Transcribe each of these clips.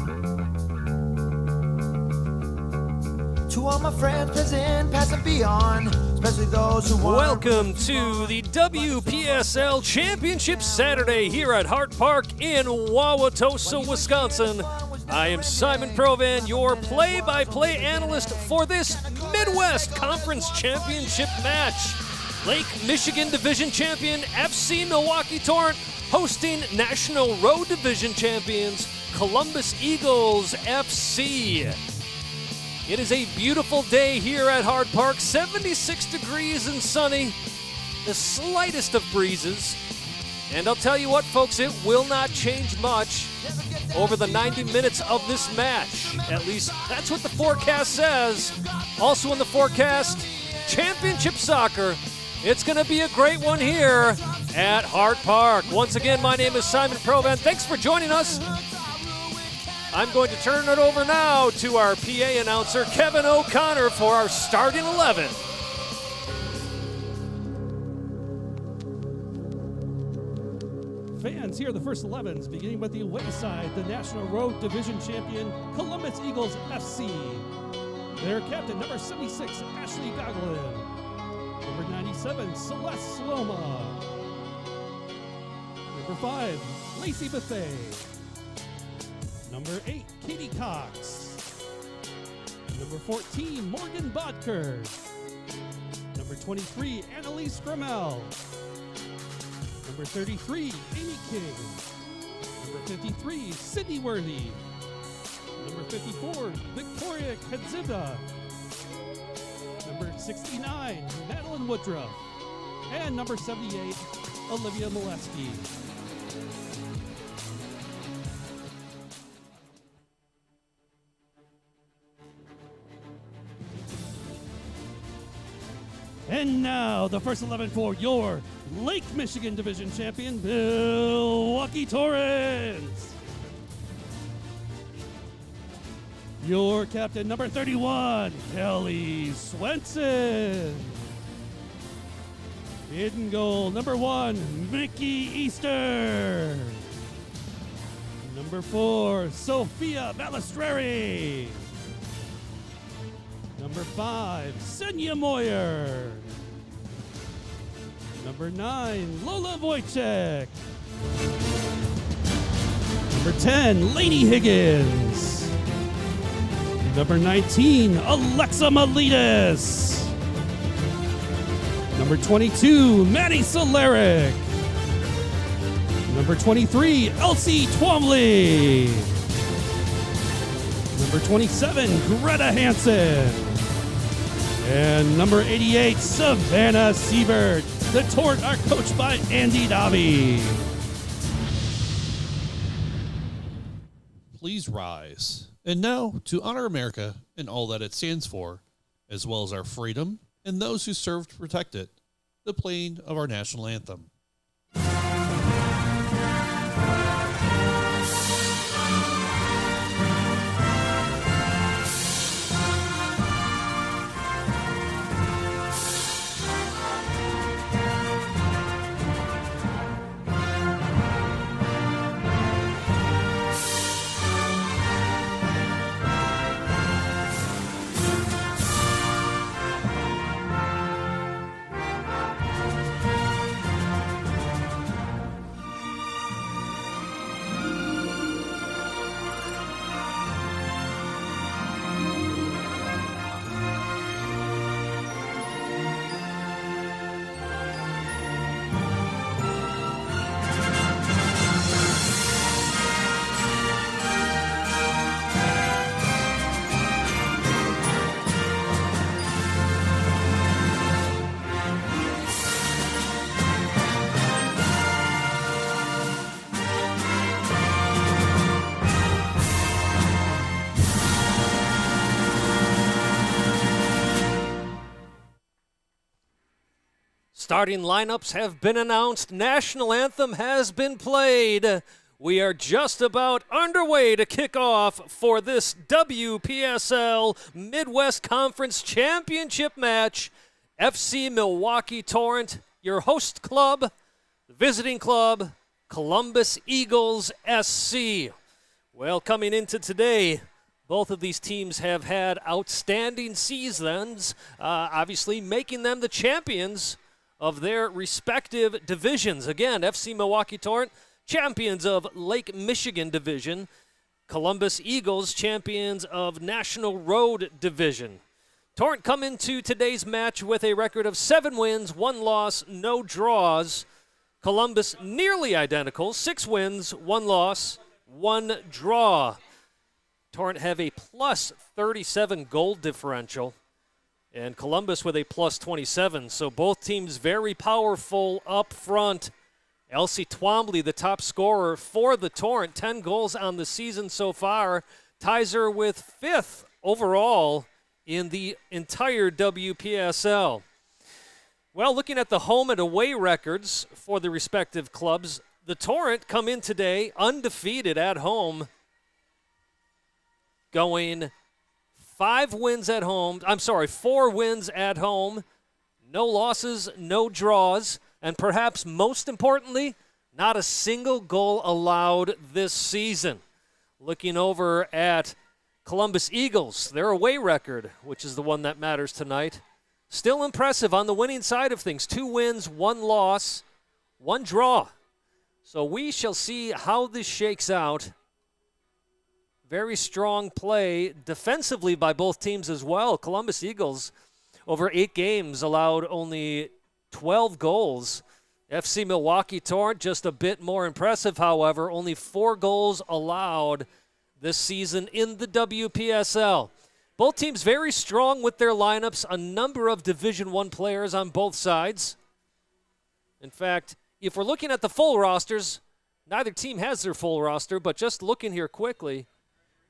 To all my friends present, past and beyond, especially those who want. Welcome to the WPSL Championship Saturday here at Hart Park in Wauwatosa, Wisconsin. I am Simon Provan, your play-by-play analyst for this Midwest Conference Championship match. Lake Michigan Division Champion FC Milwaukee Torrent hosting National Road Division Champions Columbus Eagles FC. It is a beautiful day here at Hart Park, 76 degrees and sunny, the slightest of breezes. And I'll tell you what, folks, it will not change much over the 90 minutes of this match. At least that's what the forecast says. Also in the forecast, championship soccer. It's going to be a great one here at Hart Park. Once again, my name is Simon Provan. Thanks for joining us. I'm going to turn it over now to our PA announcer, Kevin O'Connor, for our starting 11. Fans, here are the first 11s, beginning with the away side, the National Road Division Champion, Columbus Eagles FC. Their captain, number 76, Ashley Goglin. Number 97, Celeste Sloma. Number 5, Lacey Buffet. Number 8, Katie Cox. Number 14, Morgan Bodker. Number 23, Annalise Grimmel. Number 33, Amy King. Number 53, Sydney Worthy. Number 54, Victoria Kadzibda. Number 69, Madeline Woodruff. And number 78, Olivia Molesky. And now, the first 11 for your Lake Michigan Division Champion, Milwaukee Torrent. Your captain, number 31, Kelly Swenson. In goal, number 1, Mickey Easter. Number 4, Sophia Balistreri. Number 5, Senya Moyer. Number 9, Lola Wojcik. Number 10, Lainey Higgins. Number 19, Alexa Miletus. Number 22, Maddie Soleric. Number 23, Elsie Twomley. Number 27, Greta Hansen. And number 88, Savannah Siebert. The Torrent are coached by Andy Dobby. Please rise. And now, to honor America and all that it stands for, as well as our freedom and those who serve to protect it, the playing of our national anthem. Starting lineups have been announced. National anthem has been played. We are just about underway to kick off for this WPSL Midwest Conference Championship match. FC Milwaukee Torrent, your host club, the visiting club, Columbus Eagles SC. Well, coming into today, both of these teams have had outstanding seasons, obviously making them the champions of their respective divisions. Again, FC Milwaukee Torrent, champions of Lake Michigan Division. Columbus Eagles, champions of National Road Division. Torrent come into today's match with a record of 7 wins, 1 loss, no draws. Columbus nearly identical, 6 wins, 1 loss, 1 draw. Torrent have a plus 37 goal differential, and Columbus with a plus 27. So both teams very powerful up front. Elsie Twombly, the top scorer for the Torrent, 10 goals on the season so far, ties her with 5th overall in the entire WPSL. Well, looking at the home and away records for the respective clubs, the Torrent come in today undefeated at home, going 4 wins at home, no losses, no draws, and perhaps most importantly, not a single goal allowed this season. Looking over at Columbus Eagles, their away record, which is the one that matters tonight, still impressive on the winning side of things. 2 wins, 1 loss, 1 draw. So we shall see how this shakes out. Very strong play defensively by both teams as well. Columbus Eagles, over 8 games, allowed only 12 goals. FC Milwaukee Torrent, just a bit more impressive, however. Only 4 goals allowed this season in the WPSL. Both teams very strong with their lineups. A number of Division I players on both sides. In fact, if we're looking at the full rosters, neither team has their full roster, but just looking here quickly,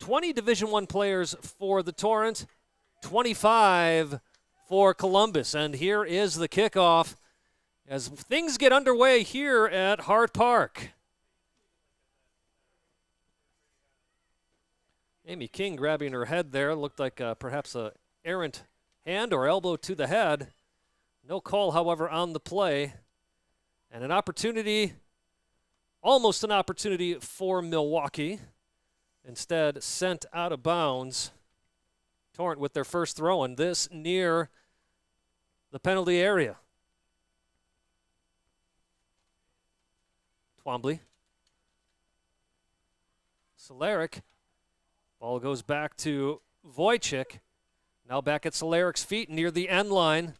20 Division I players for the Torrent, 25 for Columbus. And here is the kickoff as things get underway here at Hart Park. Amy King grabbing her head there. Looked like perhaps a errant hand or elbow to the head. No call, however, on the play. And an opportunity, almost an opportunity for Milwaukee. Instead, sent out of bounds. Torrent with their first throw, and this near the penalty area. Twombly. Solaric. Ball goes back to Wojcik. Now back at Solaric's feet near the end line.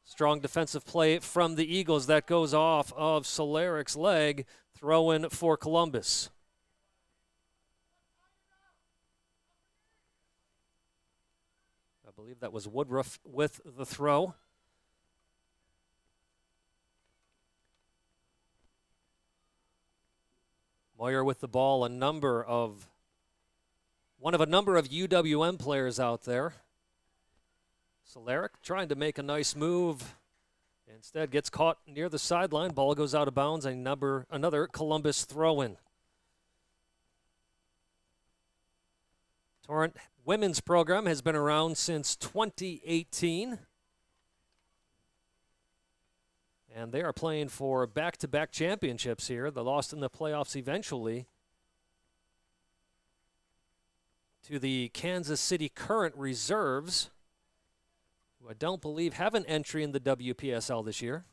Strong defensive play from the Eagles. That goes off of Solaric's leg. Throw in for Columbus. I believe that was Woodruff with the throw. Moyer with the ball, one of a number of UWM players out there. Solaric trying to make a nice move. Instead gets caught near the sideline. Ball goes out of bounds. Another Columbus throw-in. Torrent women's program has been around since 2018. And they are playing for back-to-back championships here. They lost in the playoffs eventually to the Kansas City Current Reserves, who I don't believe have an entry in the WPSL this year.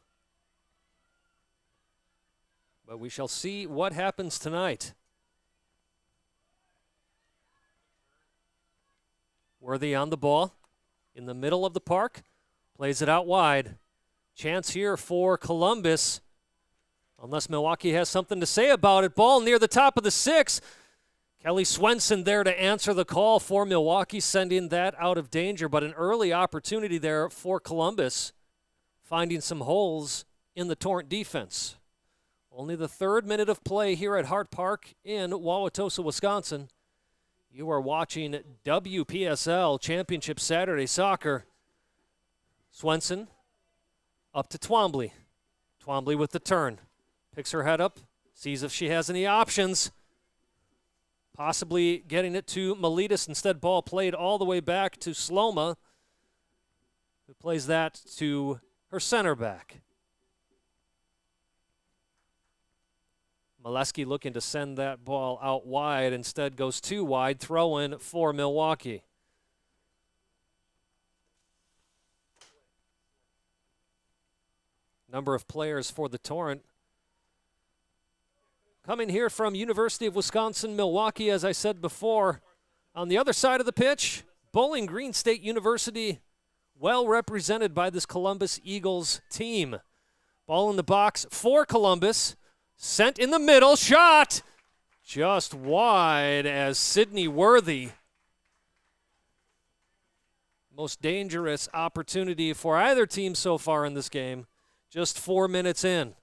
But we shall see what happens tonight. Worthy on the ball in the middle of the park. Plays it out wide. Chance here for Columbus. Unless Milwaukee has something to say about it. Ball near the top of the 6. Kelly Swenson there to answer the call for Milwaukee, sending that out of danger. But an early opportunity there for Columbus, finding some holes in the Torrent defense. Only the 3rd minute of play here at Hart Park in Wauwatosa, Wisconsin. You are watching WPSL Championship Saturday Soccer. Swenson up to Twombly. Twombly with the turn. Picks her head up, sees if she has any options. Possibly getting it to Miletus. Instead, ball played all the way back to Sloma, who plays that to her center back. Molesky looking to send that ball out wide. Instead goes too wide. Throw in for Milwaukee. Number of players for the Torrent. Coming here from University of Wisconsin-Milwaukee, as I said before. On the other side of the pitch, Bowling Green State University, well represented by this Columbus Eagles team. Ball in the box for Columbus. Sent in the middle, shot just wide as Sidney Worthy. Most dangerous opportunity for either team so far in this game, just 4 minutes in.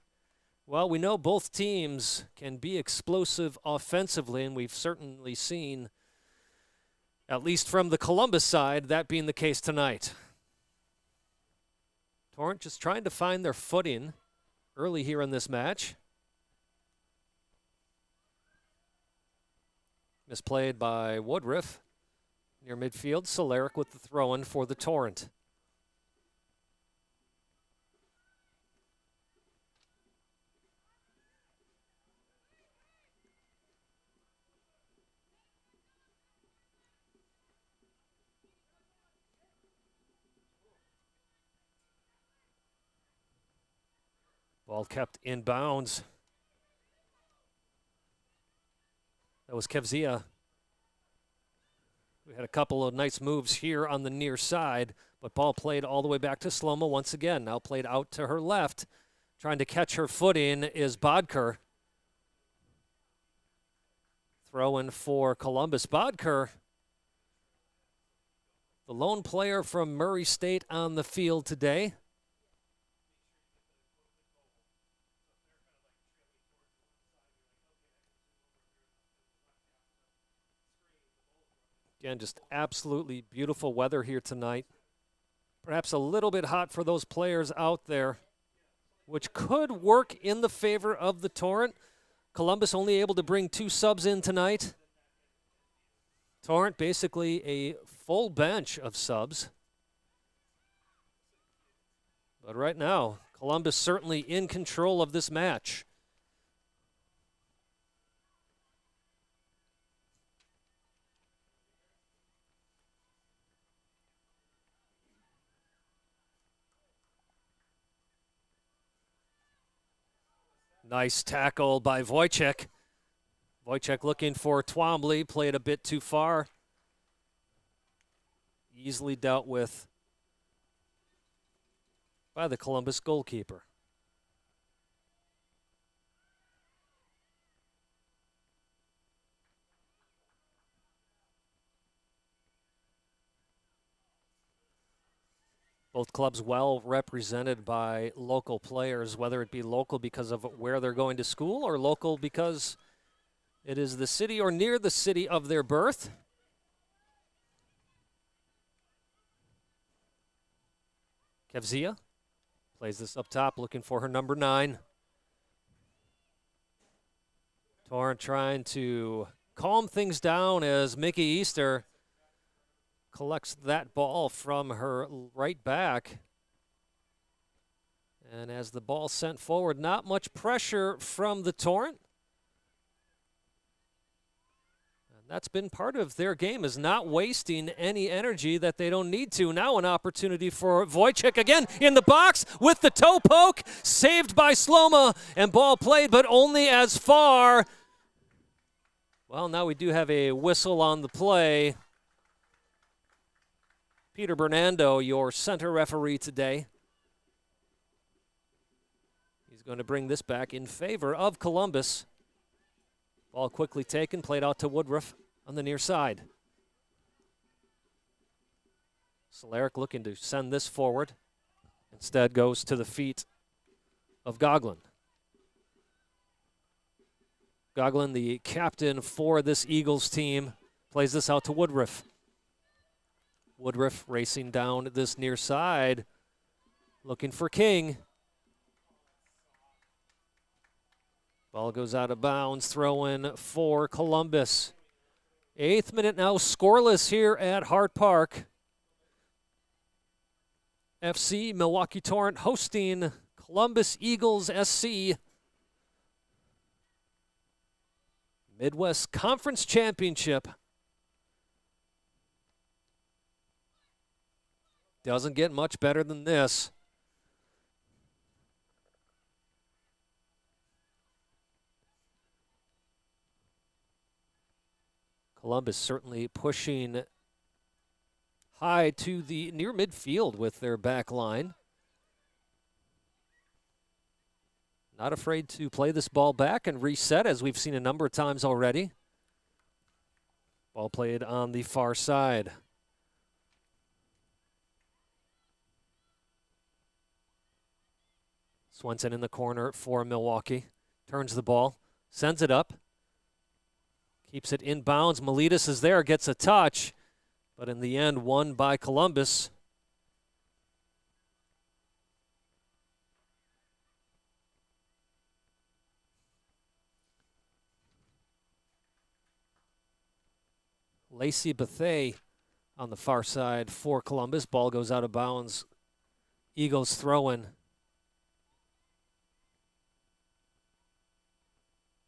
Well, we know both teams can be explosive offensively, and we've certainly seen, at least from the Columbus side, that being the case tonight. Torrent just trying to find their footing early here in this match. Misplayed by Woodruff. Near midfield, Solaric with the throw-in for the Torrent. Ball kept in bounds. That was Kevzia. We had a couple of nice moves here on the near side, but ball played all the way back to Sloma once again. Now played out to her left. Trying to catch her footing is Bodker. Throw in for Columbus. Bodker, the lone player from Murray State on the field today. Again, just absolutely beautiful weather here tonight. Perhaps a little bit hot for those players out there, which could work in the favor of the Torrent. Columbus only able to bring 2 subs in tonight. Torrent basically a full bench of subs. But right now, Columbus certainly in control of this match. Nice tackle by Wojciech. Wojciech looking for Twombly, played a bit too far. Easily dealt with by the Columbus goalkeeper. Both clubs well represented by local players, whether it be local because of where they're going to school or local because it is the city or near the city of their birth. Kevzia plays this up top, looking for her number 9. Torrent trying to calm things down as Mickey Easter collects that ball from her right back. And as the ball sent forward, not much pressure from the Torrent. And that's been part of their game, is not wasting any energy that they don't need to. Now an opportunity for Wojciech again in the box with the toe poke. Saved by Sloma, and ball played, but only as far. Well, now we do have a whistle on the play. Peter Bernando, your center referee today. He's going to bring this back in favor of Columbus. Ball quickly taken, played out to Woodruff on the near side. Solaric looking to send this forward. Instead goes to the feet of Goglin. Goglin, the captain for this Eagles team, plays this out to Woodruff. Woodruff racing down this near side, looking for King. Ball goes out of bounds, throw in for Columbus. 8th minute now, scoreless here at Hart Park. FC Milwaukee Torrent hosting Columbus Eagles SC. Midwest Conference Championship. Doesn't get much better than this. Columbus certainly pushing high to the near midfield with their back line. Not afraid to play this ball back and reset, as we've seen a number of times already. Ball played on the far side. Swenson in the corner for Milwaukee. Turns the ball, sends it up. Keeps it inbounds. Miletus is there, gets a touch, but in the end, won by Columbus. Lacey Bethay on the far side for Columbus. Ball goes out of bounds. Eagles throw-in.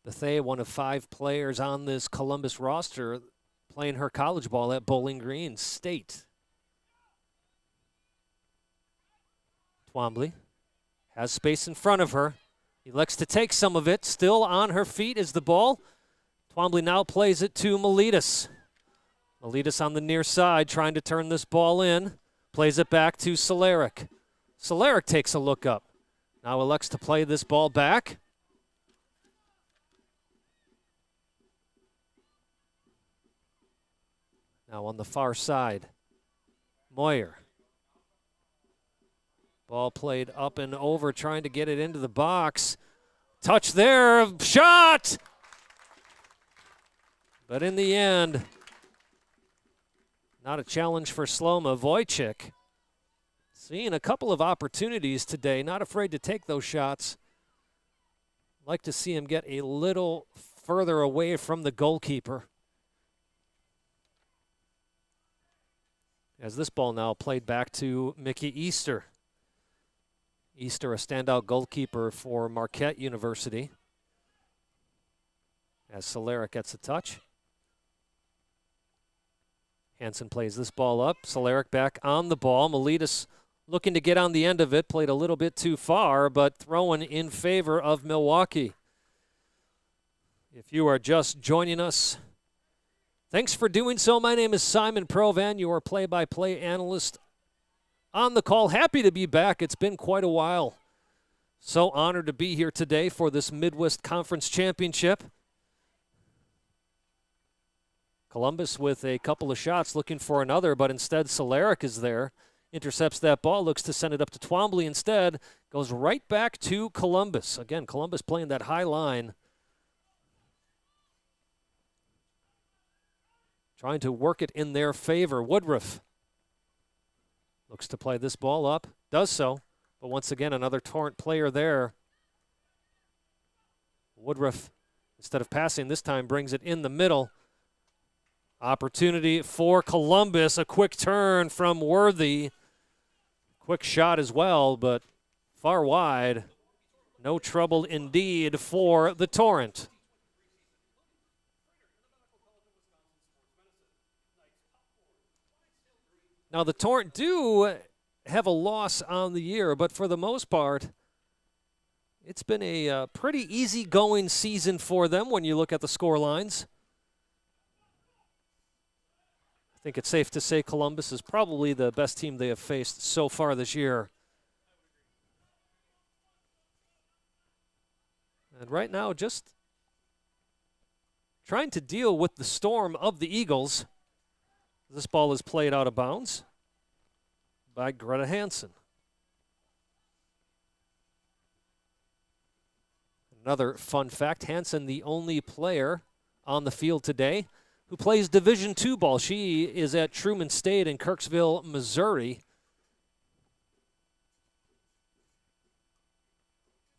Bethay, one of 5 players on this Columbus roster, playing her college ball at Bowling Green State. Twombly has space in front of her. Elects to take some of it. Still on her feet is the ball. Twombly now plays it to Miletus. Miletus on the near side trying to turn this ball in. Plays it back to Solaric. Solaric takes a look up. Now elects to play this ball back. Now on the far side, Moyer. Ball played up and over, trying to get it into the box. Touch there, shot! But in the end, not a challenge for Sloma. Wojcik seeing a couple of opportunities today, not afraid to take those shots. Like to see him get a little further away from the goalkeeper. As this ball now played back to Mickey Easter. Easter, a standout goalkeeper for Marquette University. As Solaric gets a touch. Hansen plays this ball up. Solaric back on the ball. Miletus looking to get on the end of it. Played a little bit too far, but throwing in favor of Milwaukee. If you are just joining us, thanks for doing so. My name is Simon Provan, your play-by-play analyst on the call. Happy to be back. It's been quite a while. So honored to be here today for this Midwest Conference Championship. Columbus with a couple of shots looking for another, but instead Solaric is there. Intercepts that ball, looks to send it up to Twombly instead. Goes right back to Columbus. Again, Columbus playing that high line. Trying to work it in their favor. Woodruff looks to play this ball up. Does so. But once again, another Torrent player there. Woodruff, instead of passing this time, brings it in the middle. Opportunity for Columbus. A quick turn from Worthy. Quick shot as well, but far wide. No trouble indeed for the Torrent. Now, the Torrent do have a loss on the year, but for the most part, it's been a pretty easy-going season for them when you look at the score lines. I think it's safe to say Columbus is probably the best team they have faced so far this year. And right now, just trying to deal with the storm of the Eagles. This ball is played out of bounds by Greta Hansen. Another fun fact, Hansen, the only player on the field today who plays Division II ball. She is at Truman State in Kirksville, Missouri.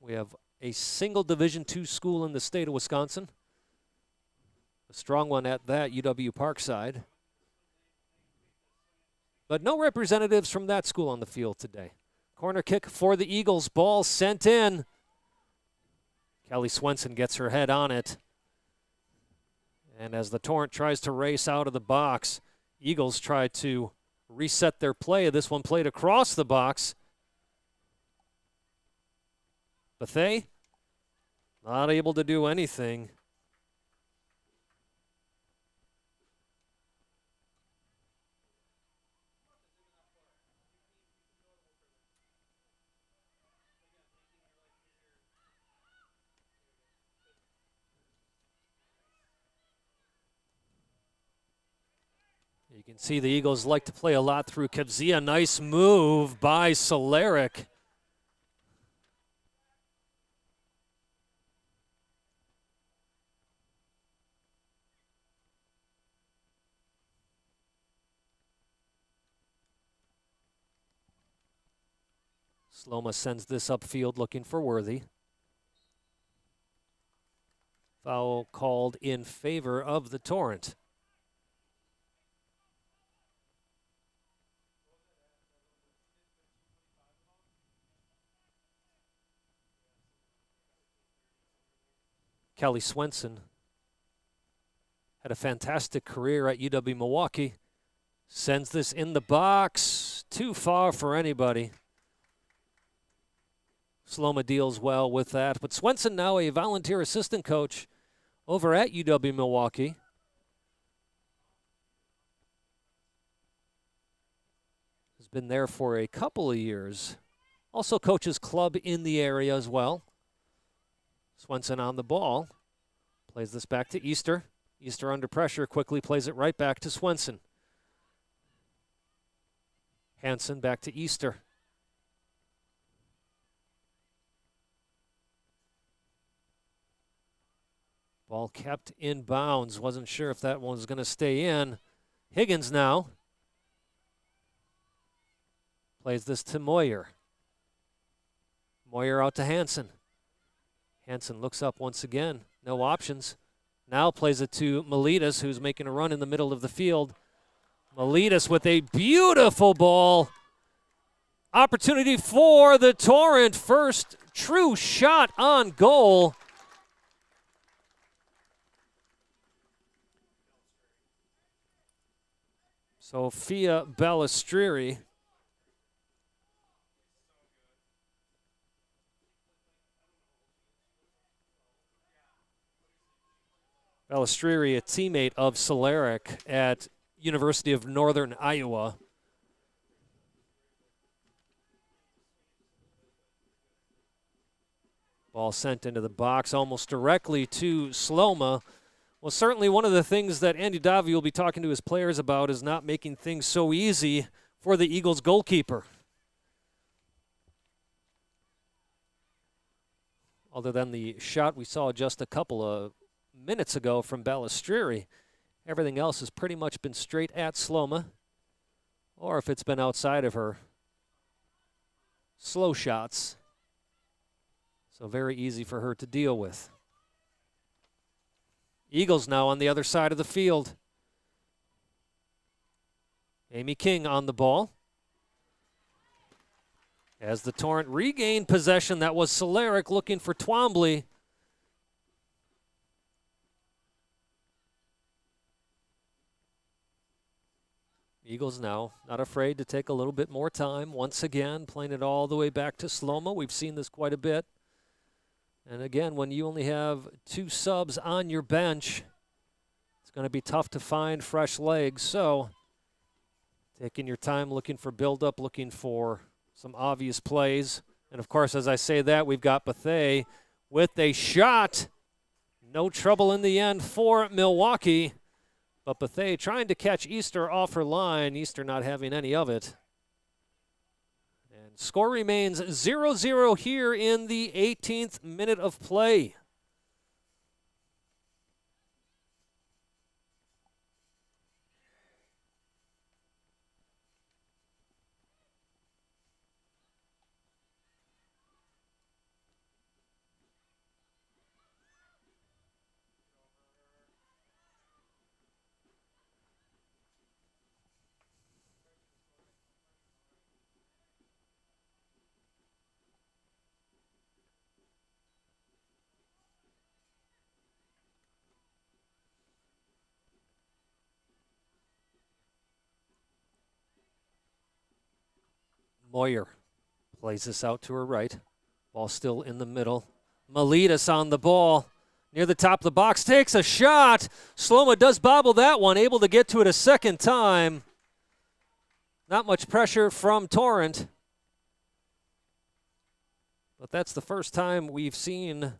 We have a single Division II school in the state of Wisconsin. A strong one at that, UW Parkside. But no representatives from that school on the field today. Corner kick for the Eagles. Ball sent in. Kelly Swenson gets her head on it. And as the Torrent tries to race out of the box, Eagles try to reset their play. This one played across the box. Bethea not able to do anything. You can see the Eagles like to play a lot through Kebzia. Nice move by Solaric. Sloma sends this upfield looking for Worthy. Foul called in favor of the Torrent. Kelly Swenson had a fantastic career at UW Milwaukee. Sends this in the box. Too far for anybody. Sloma deals well with that. But Swenson now a volunteer assistant coach over at UW Milwaukee. Has been there for a couple of years. Also coaches club in the area as well. Swenson on the ball. Plays this back to Easter. Easter under pressure, quickly plays it right back to Swenson. Hansen back to Easter. Ball kept in bounds. Wasn't sure if that one was going to stay in. Higgins now. Plays this to Moyer. Moyer out to Hansen. Hansen looks up once again. No options. Now plays it to Miletus, who's making a run in the middle of the field. Miletus with a beautiful ball. Opportunity for the Torrent. First true shot on goal. Sophia Balistrieri. Balistrieri, a teammate of Solaric at University of Northern Iowa. Ball sent into the box almost directly to Sloma. Well, certainly one of the things that Andy Davi will be talking to his players about is not making things so easy for the Eagles goalkeeper. Other than the shot we saw just a couple of minutes ago from Balistrieri, everything else has pretty much been straight at Sloma, or if it's been outside of her, slow shots. So very easy for her to deal with. Eagles now on the other side of the field. Amy King on the ball. As the Torrent regained possession, that was Solaric looking for Twombly. Eagles now not afraid to take a little bit more time. Once again, playing it all the way back to Sloma. We've seen this quite a bit. And again, when you only have two subs on your bench, it's going to be tough to find fresh legs. So taking your time, looking for build-up, looking for some obvious plays. And, of course, as I say that, we've got Bethea with a shot. No trouble in the end for Milwaukee. But Bethea trying to catch Easter off her line. Easter not having any of it. And score remains 0-0 here in the 18th minute of play. Moyer plays this out to her right. Ball still in the middle. Miletus on the ball. Near the top of the box, takes a shot. Sloma does bobble that one, able to get to it a second time. Not much pressure from Torrent. But that's the first time we've seen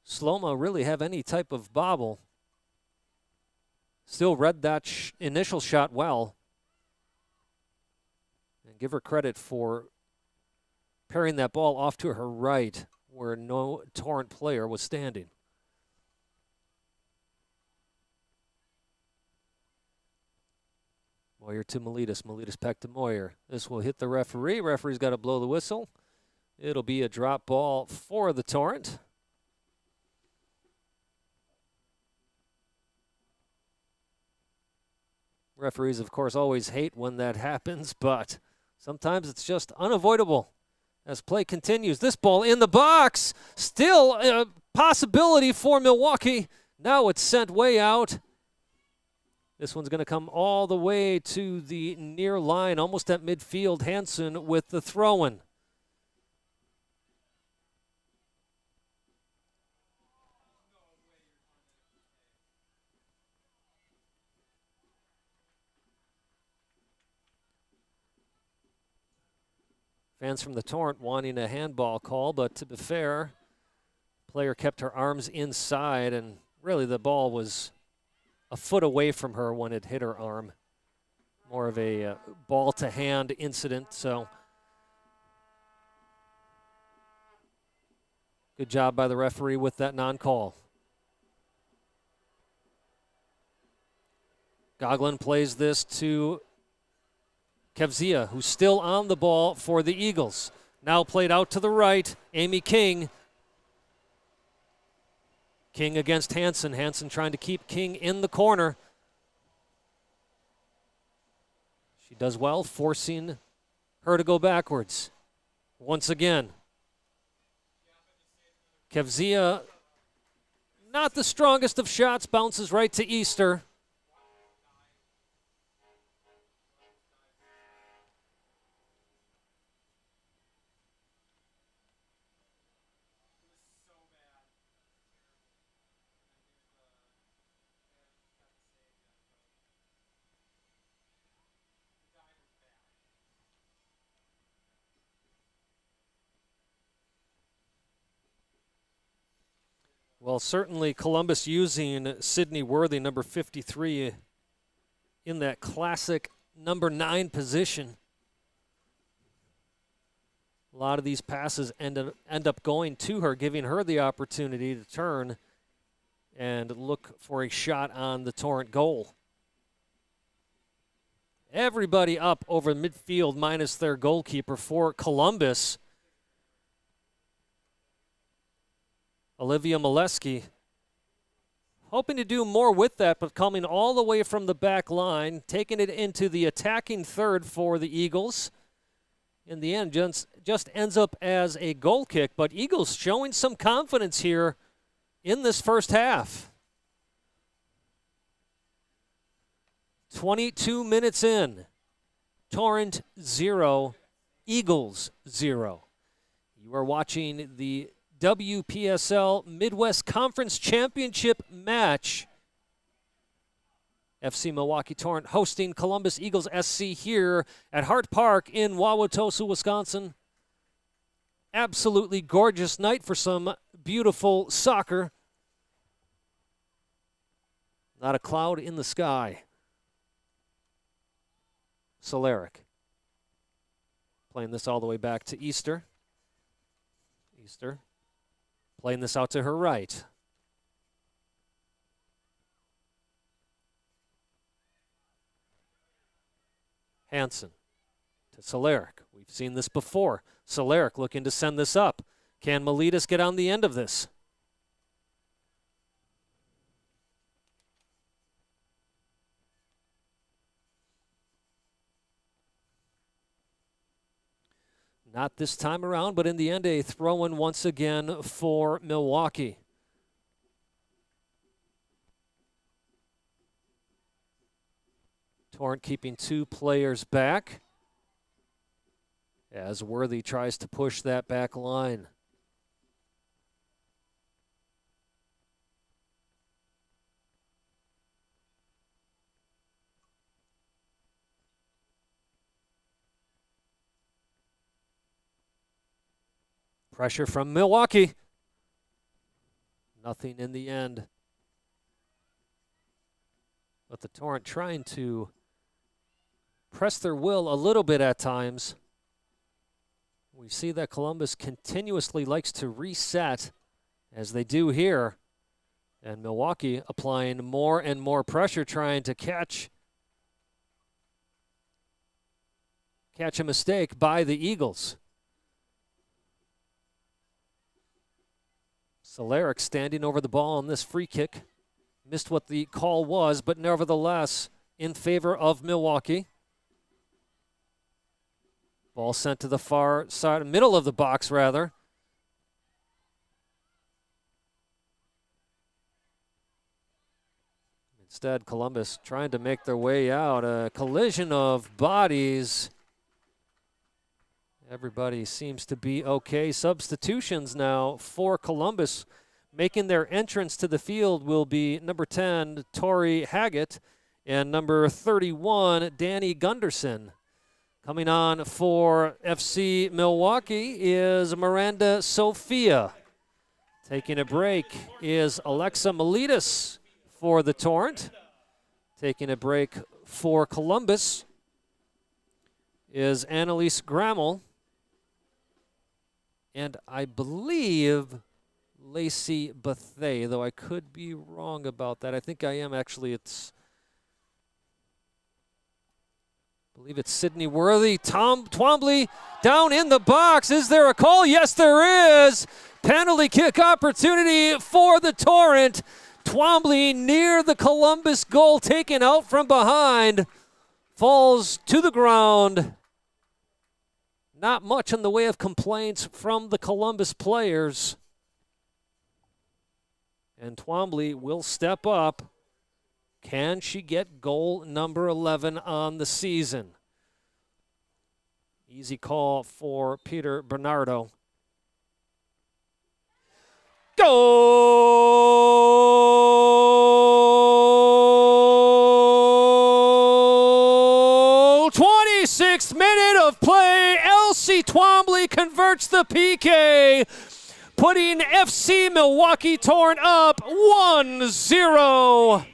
Sloma really have any type of bobble. Still read that initial shot well. And give her credit for parrying that ball off to her right, where no Torrent player was standing. Moyer to Miletus. Miletus back to Moyer. This will hit the referee. Referee's got to blow the whistle. It'll be a drop ball for the Torrent. Referees, of course, always hate when that happens, but sometimes it's just unavoidable. As play continues, this ball in the box, still a possibility for Milwaukee. Now it's sent way out. This one's going to come all the way to the near line, almost at midfield. Hansen with the throw-in. Fans from the Torrent wanting a handball call, but to be fair, player kept her arms inside, and really the ball was a foot away from her when it hit her arm. More of a ball-to-hand incident, so good job by the referee with that non-call. Goglin plays this to Kevzia, who's still on the ball for the Eagles. Now played out to the right, Amy King. King against Hansen. Hansen trying to keep King in the corner. She does well, forcing her to go backwards. Once again. Kevzia, not the strongest of shots, bounces right to Easter. Well, certainly Columbus using Sydney Worthy, number 53, in that classic number 9 position. A lot of these passes end up going to her, giving her the opportunity to turn and look for a shot on the Torrent goal. Everybody up over midfield minus their goalkeeper for Columbus. Olivia Molesky hoping to do more with that, but coming all the way from the back line, taking it into the attacking third for the Eagles. In the end, just ends up as a goal kick, but Eagles showing some confidence here in this first half. 22 minutes in, Torrent 0, Eagles 0. You are watching the WPSL Midwest Conference Championship match. FC Milwaukee Torrent hosting Columbus Eagles SC here at Hart Park in Wauwatosa, Wisconsin. Absolutely gorgeous night for some beautiful soccer. Not a cloud in the sky. Solaric playing this all the way back to Easter. Easter playing this out to her right. Hansen to Solaric. We've seen this before. Solaric looking to send this up. Can Miletus get on the end of this? Not this time around, but in the end, a throw-in once again for Milwaukee. Torrent keeping 2 players back. as Worthy tries to push that back line. Pressure from Milwaukee. Nothing in the end. But the Torrent trying to press their will a little bit at times. We see that Columbus continuously likes to reset, as they do here. And Milwaukee applying more and more pressure, trying to catch a mistake by the Eagles. Solaric standing over the ball on this free kick. Missed what the call was, but nevertheless in favor of Milwaukee. Ball sent to the far side, middle of the box rather. Instead, Columbus trying to make their way out. A collision of bodies. Everybody seems to be okay. Substitutions now for Columbus. Making their entrance to the field will be number 10, Tori Haggett, and number 31, Danny Gunderson. Coming on for FC Milwaukee is Miranda Sophia. Taking a break is Alexa Miletus for the Torrent. Taking a break for Columbus is Annalise Grammel. And I believe Lacey Bethay, though I could be wrong about that. I think I am actually. I believe it's Sydney Worthy. Tom Twombly down in the box. Is there a call? Yes, there is. Penalty kick opportunity for the Torrent. Twombly near the Columbus goal, taken out from behind. Falls to the ground. Not much in the way of complaints from the Columbus players. And Twombly will step up. Can she get goal number 11 on the season? Easy call for Peter Bernardo. Goal! 26th minute of play. Elsie Twombly converts the PK, putting FC Milwaukee Torrent up 1-0.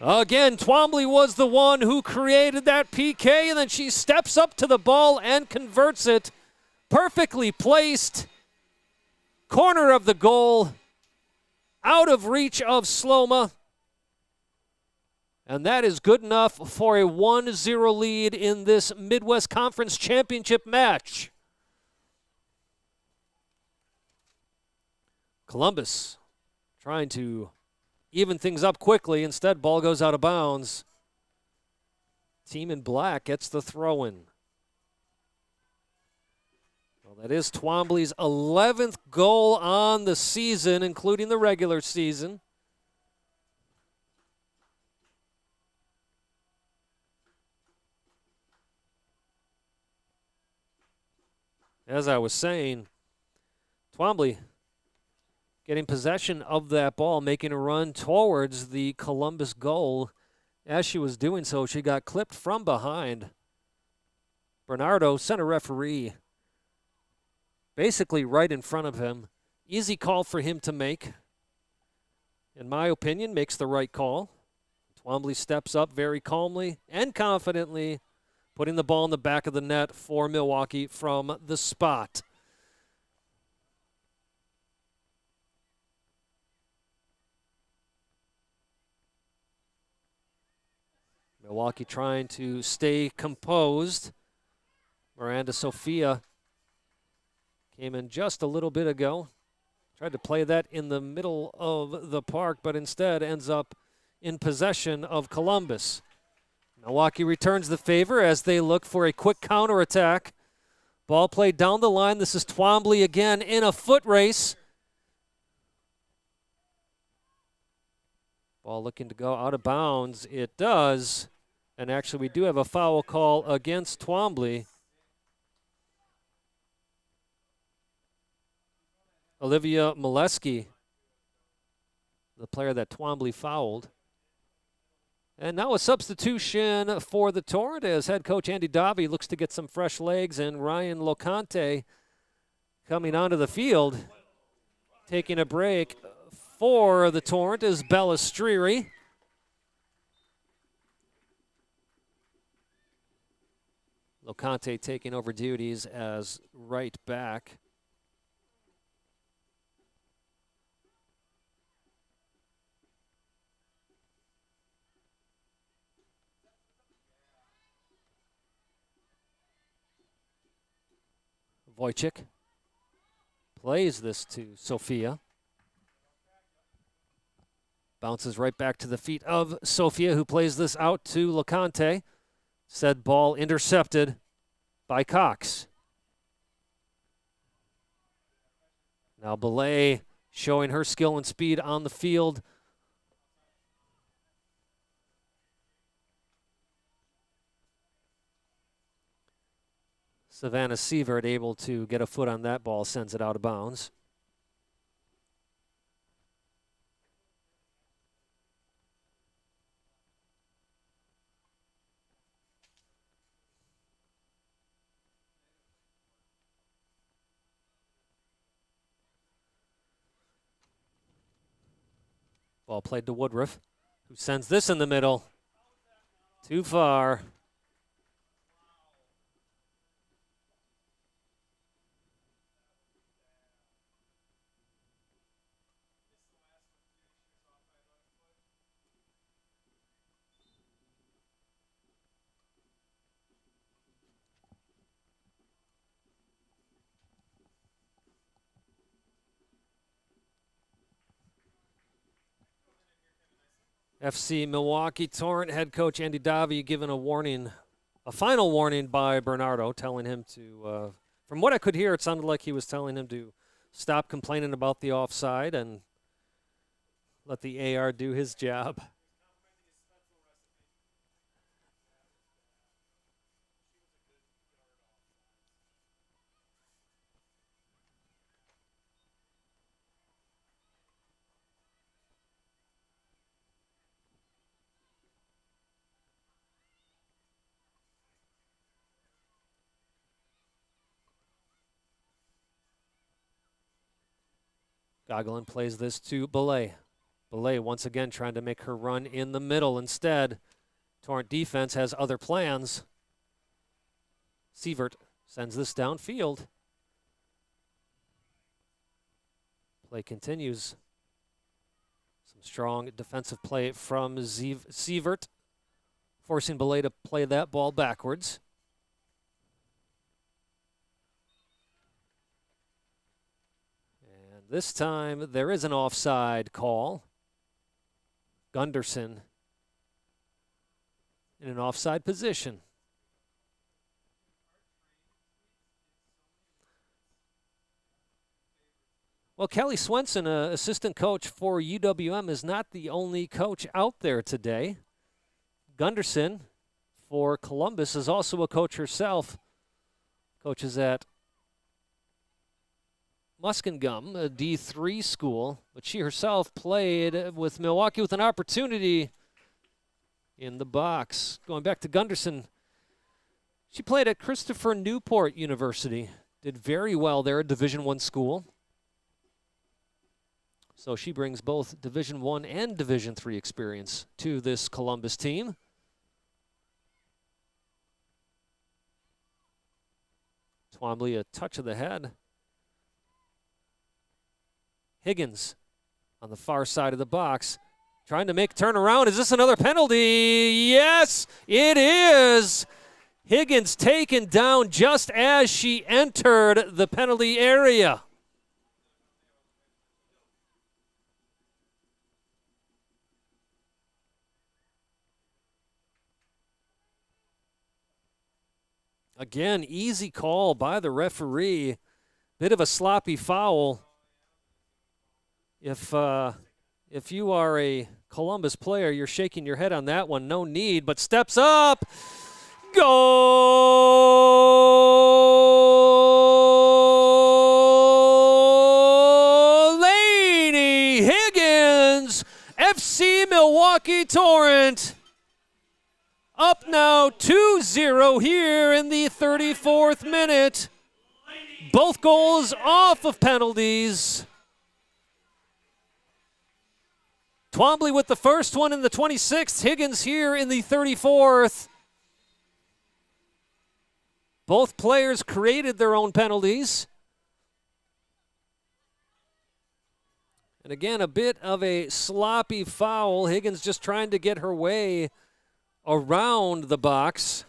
Again, Twombly was the one who created that PK, and then she steps up to the ball and converts it. Perfectly placed. Corner of the goal. Out of reach of Sloma. And that is good enough for a 1-0 lead in this Midwest Conference Championship match. Columbus trying to even things up quickly. Instead, ball goes out of bounds. Team in black gets the throw-in. Well, that is Twombly's 11th goal on the season, including the regular season. As I was saying, Twombly getting possession of that ball, making a run towards the Columbus goal. As she was doing so, she got clipped from behind. Bernardo, center referee, basically right in front of him. Easy call for him to make. In my opinion, makes the right call. Twombly steps up very calmly and confidently, putting the ball in the back of the net for Milwaukee from the spot. Milwaukee trying to stay composed. Miranda Sophia came in just a little bit ago. Tried to play that in the middle of the park, but instead ends up in possession of Columbus. Milwaukee returns the favor as they look for a quick counterattack. Ball played down the line. This is Twombly again in a foot race. Ball looking to go out of bounds. It does. And actually, we do have a foul call against Twombly. Olivia Molesky, the player that Twombly fouled. And now a substitution for the Torrent as head coach Andy Davi looks to get some fresh legs, and Ryan Locante coming onto the field. Taking a break for the Torrent is Bella Streary. Locante taking over duties as right back. Wojcik plays this to Sophia. Bounces right back to the feet of Sophia, who plays this out to Locante. Said ball intercepted by Cox. Now Belay showing her skill and speed on the field. Savannah Sievert able to get a foot on that ball, sends it out of bounds. Ball played to Woodruff, who sends this in the middle. Too far. FC Milwaukee Torrent head coach Andy Davi given a warning, a final warning by Bernardo, telling him to, from what I could hear, it sounded like he was telling him to stop complaining about the offside and let the AR do his job. Gogolin plays this to Belay. Belay once again trying to make her run in the middle. Instead, Torrent defense has other plans. Sievert sends this downfield. Play continues. Some strong defensive play from Sievert, forcing Belay to play that ball backwards. This time, there is an offside call. Gunderson in an offside position. Well, Kelly Swenson, assistant coach for UWM, is not the only coach out there today. Gunderson for Columbus is also a coach herself. Coaches at Muskingum, a D3 school, but she herself played with Milwaukee with an opportunity in the box. Going back to Gunderson, she played at Christopher Newport University, did very well there at Division I school. So she brings both Division I and Division III experience to this Columbus team. Twombly, a touch of the head. Higgins on the far side of the box, trying to make turnaround. Is this another penalty? Yes, it is. Higgins taken down just as she entered the penalty area. Again, easy call by the referee. Bit of a sloppy foul. If you are a Columbus player, you're shaking your head on that one. No need, but steps up. Goal! Milwaukee Torrent. Up now 2-0 here in the 34th minute. Both goals off of penalties. Twombly with the first one in the 26th. Higgins here in the 34th. Both players created their own penalties. And again, a bit of a sloppy foul. Higgins just trying to get her way around the box.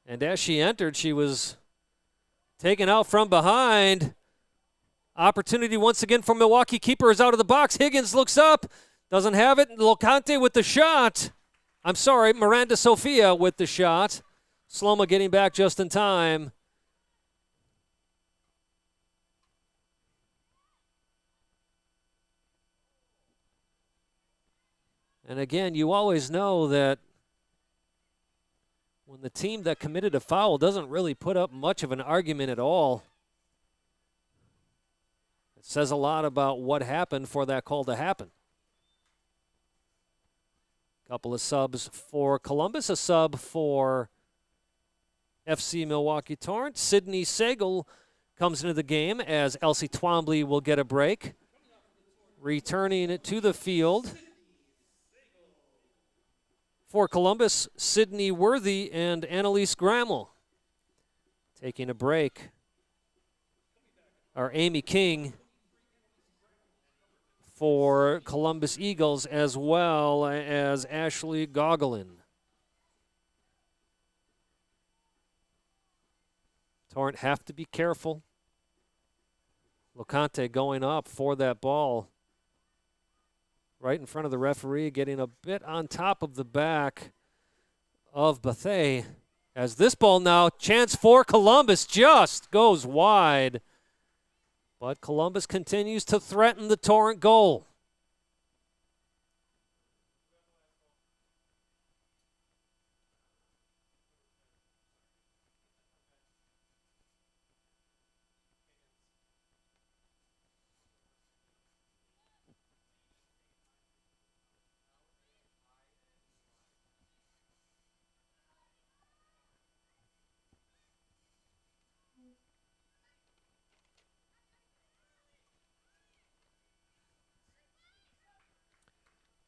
And as she entered, she was taken out from behind. Opportunity once again for Milwaukee. Keeper is out of the box. Higgins looks up. Doesn't have it. Locante with the shot. I'm sorry, Miranda Sofia with the shot. Sloma getting back just in time. And again, you always know that when the team that committed a foul doesn't really put up much of an argument at all, it says a lot about what happened for that call to happen. Couple of subs for Columbus, a sub for FC Milwaukee Torrent. Sydney Sagal comes into the game as Elsie Twombly will get a break. Returning to the field for Columbus, Sydney Worthy and Annalise Grammel. Taking a break are Amy King for Columbus Eagles, as well as Ashley Gogolin. Torrent have to be careful. Locante going up for that ball. Right in front of the referee, getting a bit on top of the back of Bethay. As this ball now, chance for Columbus, just goes wide. But Columbus continues to threaten the Torrent goal.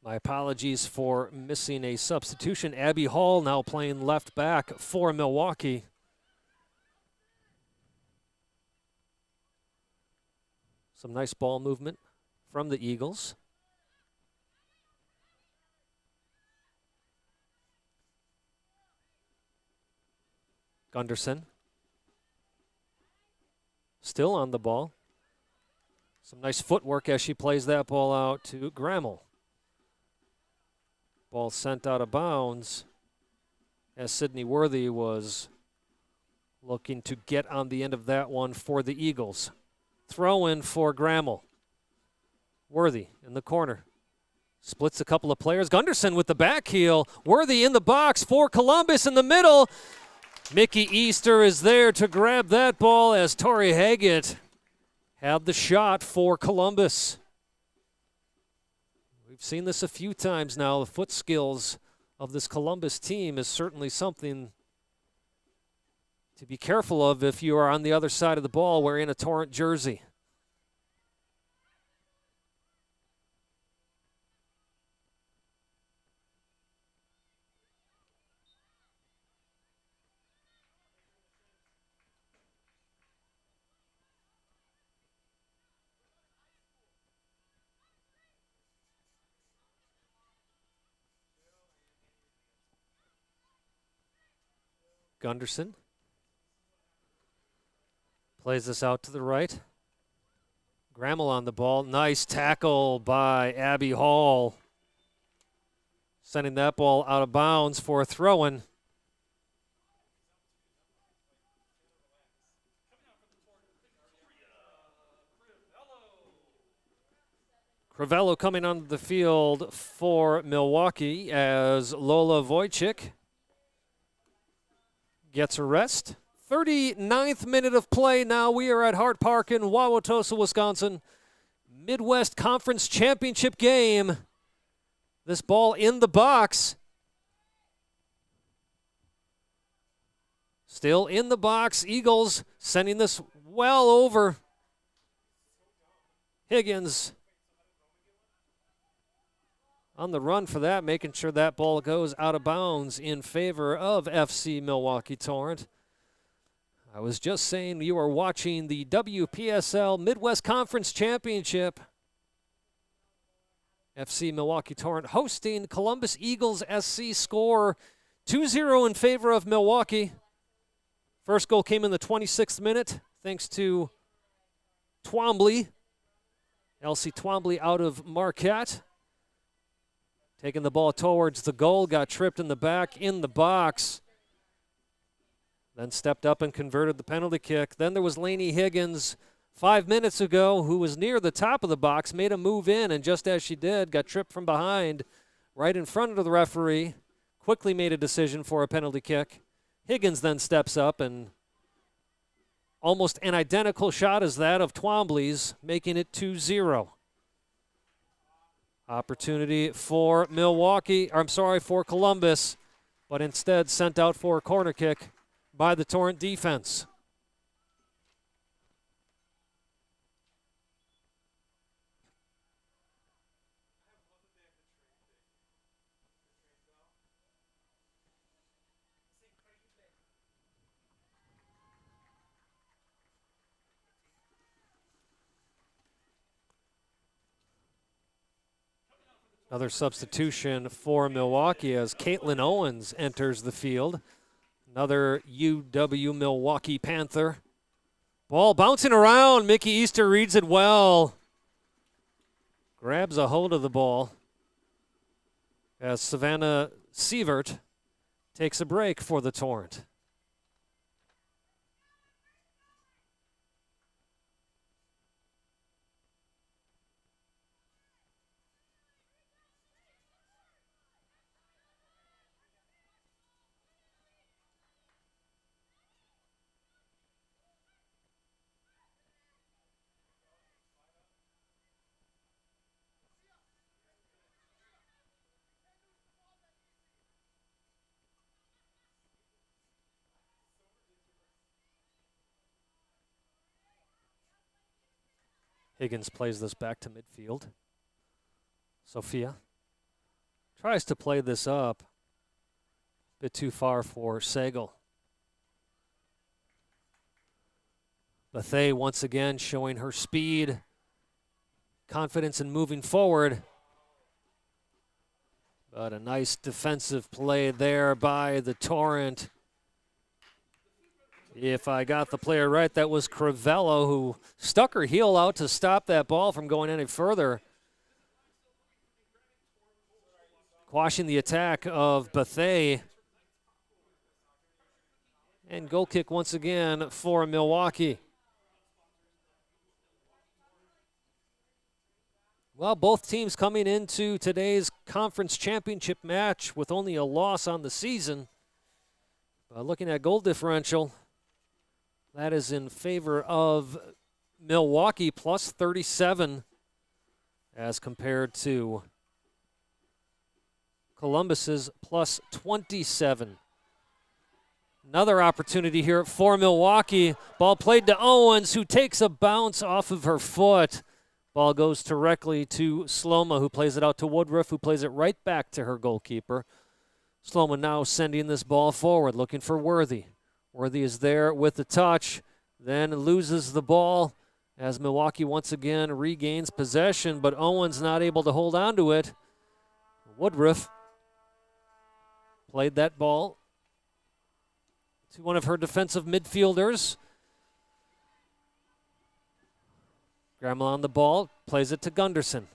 My apologies for missing a substitution. Abby Hall now playing left back for Milwaukee. Some nice ball movement from the Eagles. Gunderson still on the ball. Some nice footwork as she plays that ball out to Grammel. Ball sent out of bounds as Sydney Worthy was looking to get on the end of that one for the Eagles. Throw in for Grammel. Worthy in the corner. Splits a couple of players. Gunderson with the back heel. Worthy in the box for Columbus in the middle. Mickey Easter is there to grab that ball as Tori Haggett had the shot for Columbus. We've seen this a few times now. The foot skills of this Columbus team is certainly something to be careful of if you are on the other side of the ball wearing a Torrent jersey. Gunderson plays this out to the right. Grammel on the ball. Nice tackle by Abby Hall. Sending that ball out of bounds for a throw-in. Crivello coming onto the field for Milwaukee as Lola Wojcik gets a rest. 39th minute of play now. We are at Hart Park in Wauwatosa, Wisconsin. Midwest Conference Championship game this ball in the box. Still in the box. Eagles sending this well over. Higgins on the run for that, making sure that ball goes out of bounds in favor of FC Milwaukee Torrent. I was just saying you are watching the WPSL Midwest Conference Championship. FC Milwaukee Torrent hosting Columbus Eagles SC. Score 2-0 in favor of Milwaukee. First goal came in the 26th minute thanks to Twombly. Elsie Twombly out of Marquette. Taking the ball towards the goal, got tripped in the back in the box. Then stepped up and converted the penalty kick. Then there was Lainey Higgins 5 minutes ago who was near the top of the box, made a move in, and just as she did, got tripped from behind right in front of the referee. Quickly made a decision for a penalty kick. Higgins then steps up and almost an identical shot as that of Twombly's, making it 2-0. Opportunity for for Columbus, but instead sent out for a corner kick by the Torrent defense. Another substitution for Milwaukee as Caitlin Owens enters the field. Another UW Milwaukee Panther. Ball bouncing around. Mickey Easter reads it well. Grabs a hold of the ball as Savannah Sievert takes a break for the Torrent. Higgins plays this back to midfield. Sophia tries to play this up. A bit too far for Sagal. Bethay once again showing her speed, confidence in moving forward. But a nice defensive play there by the Torrent. If I got the player right, that was Crivello who stuck her heel out to stop that ball from going any further. Quashing the attack of Bethay. And goal kick once again for Milwaukee. Well, both teams coming into today's conference championship match with only a loss on the season. Looking at goal differential, that is in favor of Milwaukee, plus 37 as compared to Columbus's plus 27. Another opportunity here for Milwaukee. Ball played to Owens, who takes a bounce off of her foot. Ball goes directly to Sloma, who plays it out to Woodruff, who plays it right back to her goalkeeper. Sloma now sending this ball forward, looking for Worthy. Worthy is there with the touch, then loses the ball as Milwaukee once again regains possession, but Owens not able to hold on to it. Woodruff played that ball to one of her defensive midfielders. Grammel on the ball, plays it to Gunderson.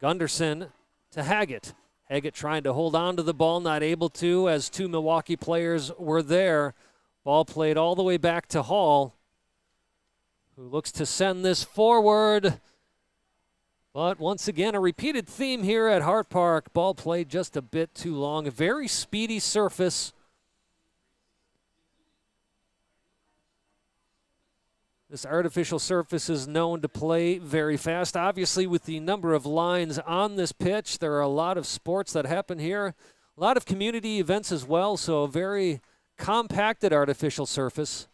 Gunderson to Haggett. Haggett trying to hold on to the ball, not able to as two Milwaukee players were there. Ball played all the way back to Hall, who looks to send this forward. But once again, a repeated theme here at Hart Park. Ball played just a bit too long. A very speedy surface. This artificial surface is known to play very fast. Obviously, with the number of lines on this pitch, there are a lot of sports that happen here, a lot of community events as well, so a very compacted artificial surface.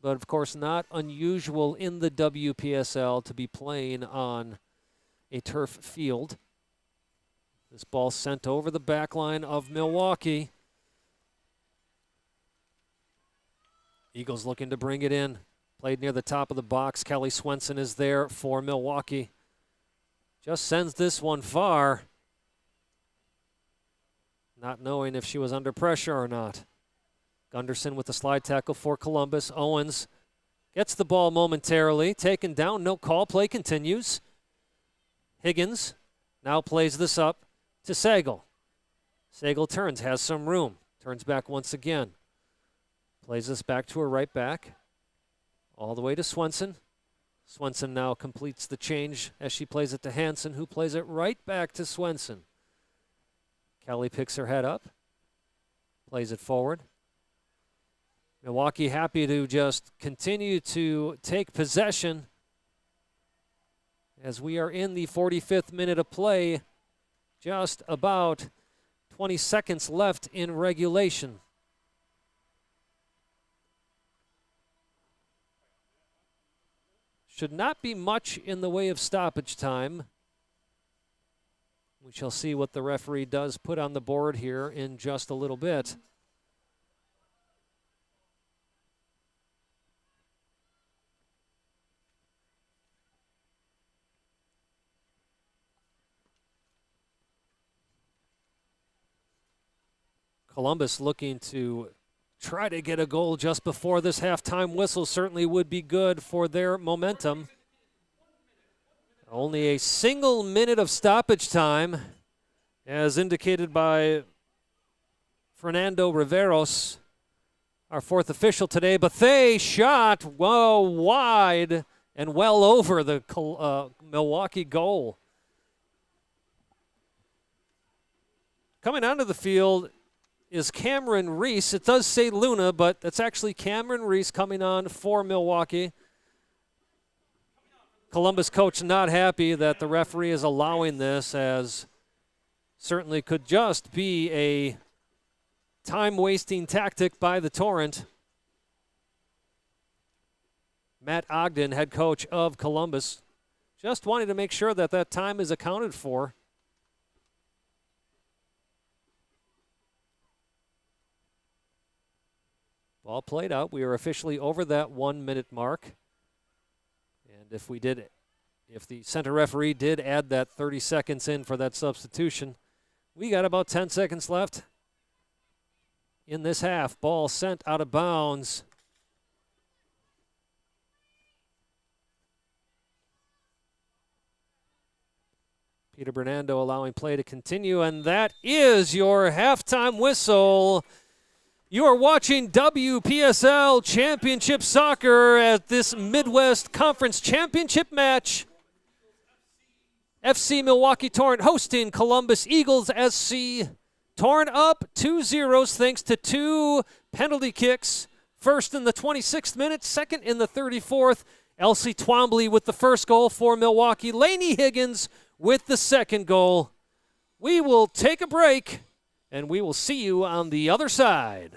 But of course, not unusual in the WPSL to be playing on a turf field. This ball sent over the back line of Milwaukee. Eagles looking to bring it in. Played near the top of the box. Kelly Swenson is there for Milwaukee. Just sends this one far. Not knowing if she was under pressure or not. Gunderson with the slide tackle for Columbus. Owens gets the ball momentarily. Taken down, no call. Play continues. Higgins now plays this up to Sagal. Sagal turns, has some room. Turns back once again. Plays this back to her right back. All the way to Swenson. Swenson now completes the change as she plays it to Hansen, who plays it right back to Swenson. Kelly picks her head up. Plays it forward. Milwaukee happy to just continue to take possession as we are in the 45th minute of play. Just about 20 seconds left in regulation. Should not be much in the way of stoppage time. We shall see what the referee does put on the board here in just a little bit. Columbus looking to try to get a goal just before this halftime whistle certainly would be good for their momentum. Only a single minute of stoppage time, as indicated by Fernando Riveros, our fourth official today. But they shot wide and well over the Milwaukee goal. Coming onto the field is Cameron Reese. It does say Luna, but that's actually Cameron Reese coming on for Milwaukee. Columbus coach not happy that the referee is allowing this, as certainly could just be a time-wasting tactic by the Torrent. Matt Ogden, head coach of Columbus, just wanting to make sure that that time is accounted for. Ball played out. We are officially over that 1 minute mark. And if the center referee did add that 30 seconds in for that substitution, we got about 10 seconds left in this half. Ball sent out of bounds. Peter Bernardo allowing play to continue, and that is your halftime whistle. You are watching WPSL Championship Soccer at this Midwest Conference Championship match. FC Milwaukee Torrent hosting Columbus Eagles SC. Torrent up 2-0 thanks to two penalty kicks. First in the 26th minute, second in the 34th. Elsie Twombly with the first goal for Milwaukee. Lainey Higgins with the second goal. We will take a break, and we will see you on the other side.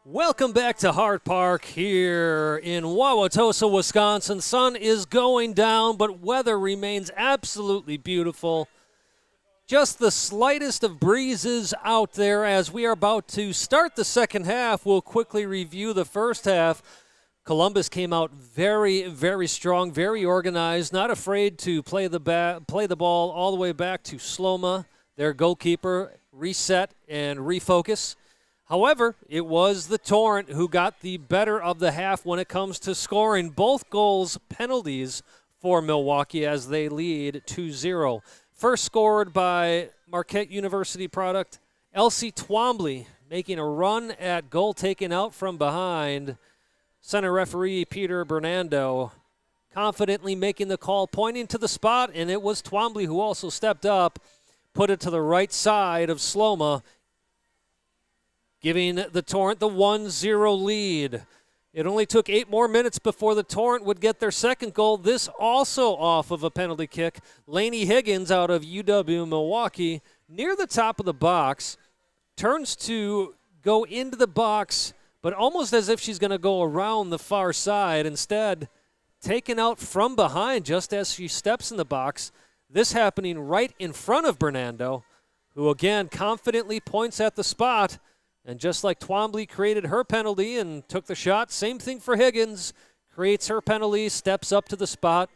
Welcome back to Hart Park here in Wauwatosa, Wisconsin. Sun is going down, but weather remains absolutely beautiful. Just the slightest of breezes out there as we are about to start the second half. We'll quickly review the first half. Columbus came out very, very strong, very organized, not afraid to play the ball all the way back to Sloma, their goalkeeper, reset and refocus. However, it was the Torrent who got the better of the half when it comes to scoring. Both goals penalties for Milwaukee as they lead 2-0. First scored by Marquette University product Elsie Twombly, making a run at goal taken out from behind. Center referee Peter Bernando confidently making the call, pointing to the spot, and it was Twombly who also stepped up, put it to the right side of Sloma, giving the Torrent the 1-0 lead. It only took 8 more minutes before the Torrent would get their second goal, this also off of a penalty kick. Lainey Higgins out of UW Milwaukee, near the top of the box, turns to go into the box, but almost as if she's going to go around the far side. Instead, taken out from behind just as she steps in the box. This happening right in front of Bernando, who again confidently points at the spot. And just like Twombly created her penalty and took the shot, same thing for Higgins. Creates her penalty, steps up to the spot,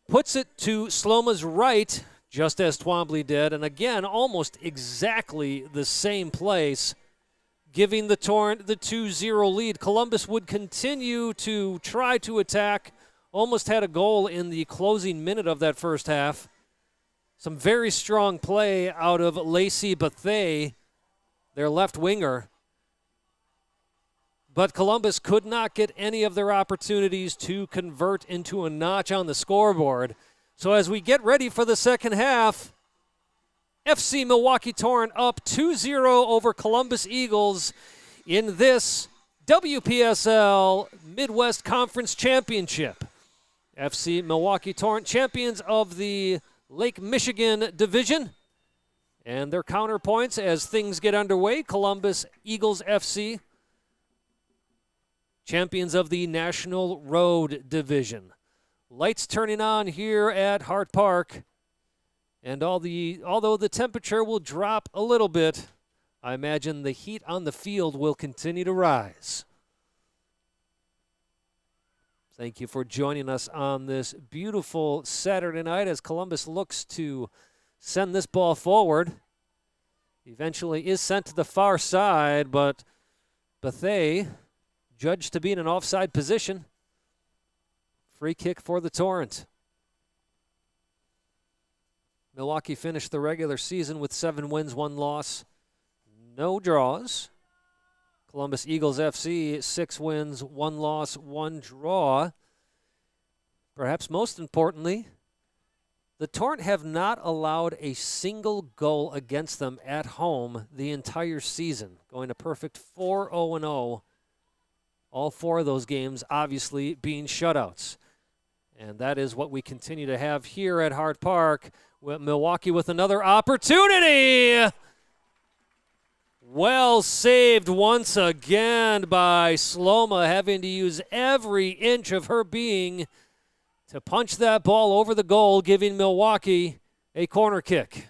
puts it to Sloma's right, just as Twombly did. And again, almost exactly the same place, giving the Torrent the 2-0 lead. Columbus would continue to try to attack. Almost had a goal in the closing minute of that first half. Some very strong play out of Lacey Bethay, their left winger. But Columbus could not get any of their opportunities to convert into a notch on the scoreboard. So as we get ready for the second half, FC Milwaukee Torrent up 2-0 over Columbus Eagles in this WPSL Midwest Conference Championship. FC Milwaukee Torrent, champions of the Lake Michigan Division. And their counterpoints as things get underway, Columbus Eagles FC, champions of the National Road Division. Lights turning on here at Hart Park. And although the temperature will drop a little bit, I imagine the heat on the field will continue to rise. Thank you for joining us on this beautiful Saturday night as Columbus looks to send this ball forward. Eventually is sent to the far side, but Bethay judged to be in an offside position. Free kick for the Torrent. Milwaukee finished the regular season with 7 wins, 1 loss, no draws. Columbus Eagles FC, 6 wins, 1 loss, 1 draw. Perhaps most importantly, the Torrent have not allowed a single goal against them at home the entire season, going a perfect 4-0-0. All 4 of those games obviously being shutouts. And that is what we continue to have here at Hart Park, with Milwaukee with another opportunity. Well saved once again by Sloma, having to use every inch of her being to punch that ball over the goal, giving Milwaukee a corner kick.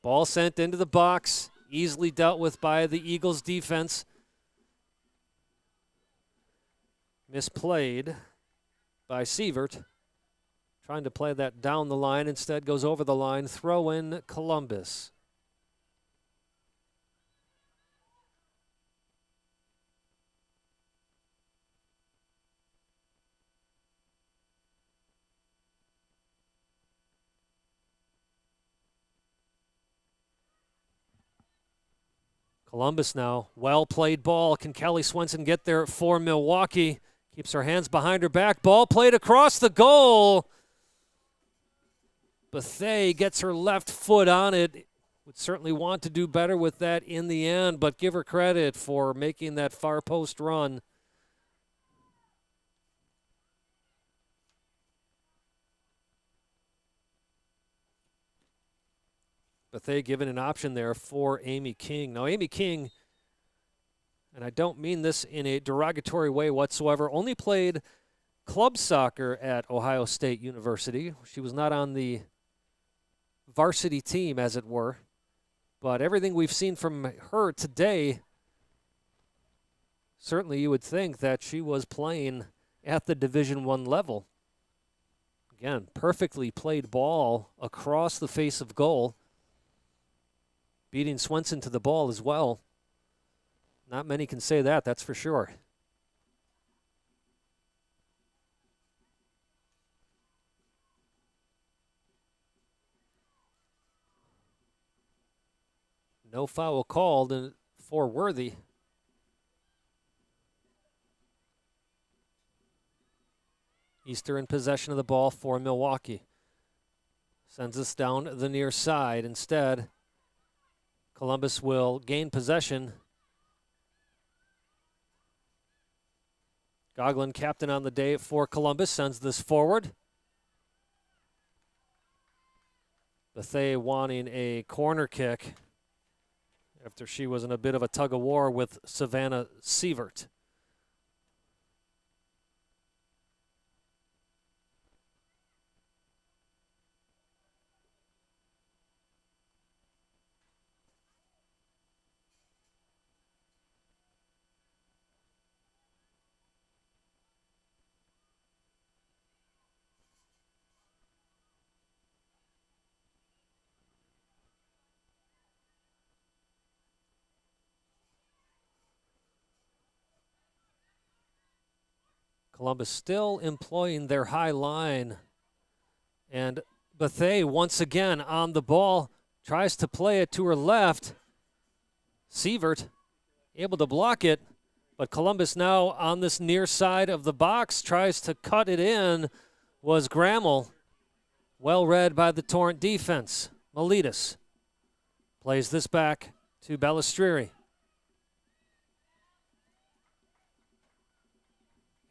Ball sent into the box, easily dealt with by the Eagles defense. Misplayed by Sievert. Trying to play that down the line, instead goes over the line. Throw in Columbus. Columbus now, well-played ball. Can Kelly Swenson get there for Milwaukee? Keeps her hands behind her back. Ball played across the goal. Bethay gets her left foot on it. Would certainly want to do better with that in the end, but give her credit for making that far post run. But they given an option there for Amy King. Now, Amy King, and I don't mean this in a derogatory way whatsoever, only played club soccer at Ohio State University. She was not on the varsity team, as it were. But everything we've seen from her today, certainly you would think that she was playing at the Division I level. Again, perfectly played ball across the face of goal, beating Swenson to the ball as well. Not many can say that, that's for sure. No foul called for Worthy. Easter in possession of the ball for Milwaukee. Sends us down the near side. Instead, Columbus will gain possession. Goglin, captain on the day for Columbus, sends this forward. Bethay wanting a corner kick after she was in a bit of a tug-of-war with Savannah Sievert. Columbus still employing their high line. And Bethay once again on the ball, tries to play it to her left. Sievert able to block it, but Columbus now on this near side of the box, tries to cut it in, was Grammel. Well read by the Torrent defense. Miletus plays this back to Balistrieri.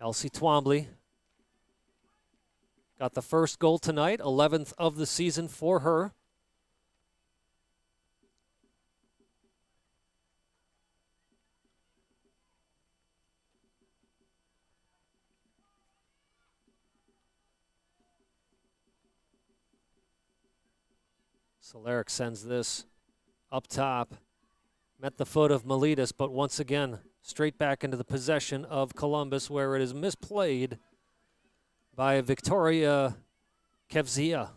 Elsie Twombly got the first goal tonight, 11th of the season for her. Solaric sends this up top. Met the foot of Miletus, but once again, straight back into the possession of Columbus, where it is misplayed by Victoria Kevzia.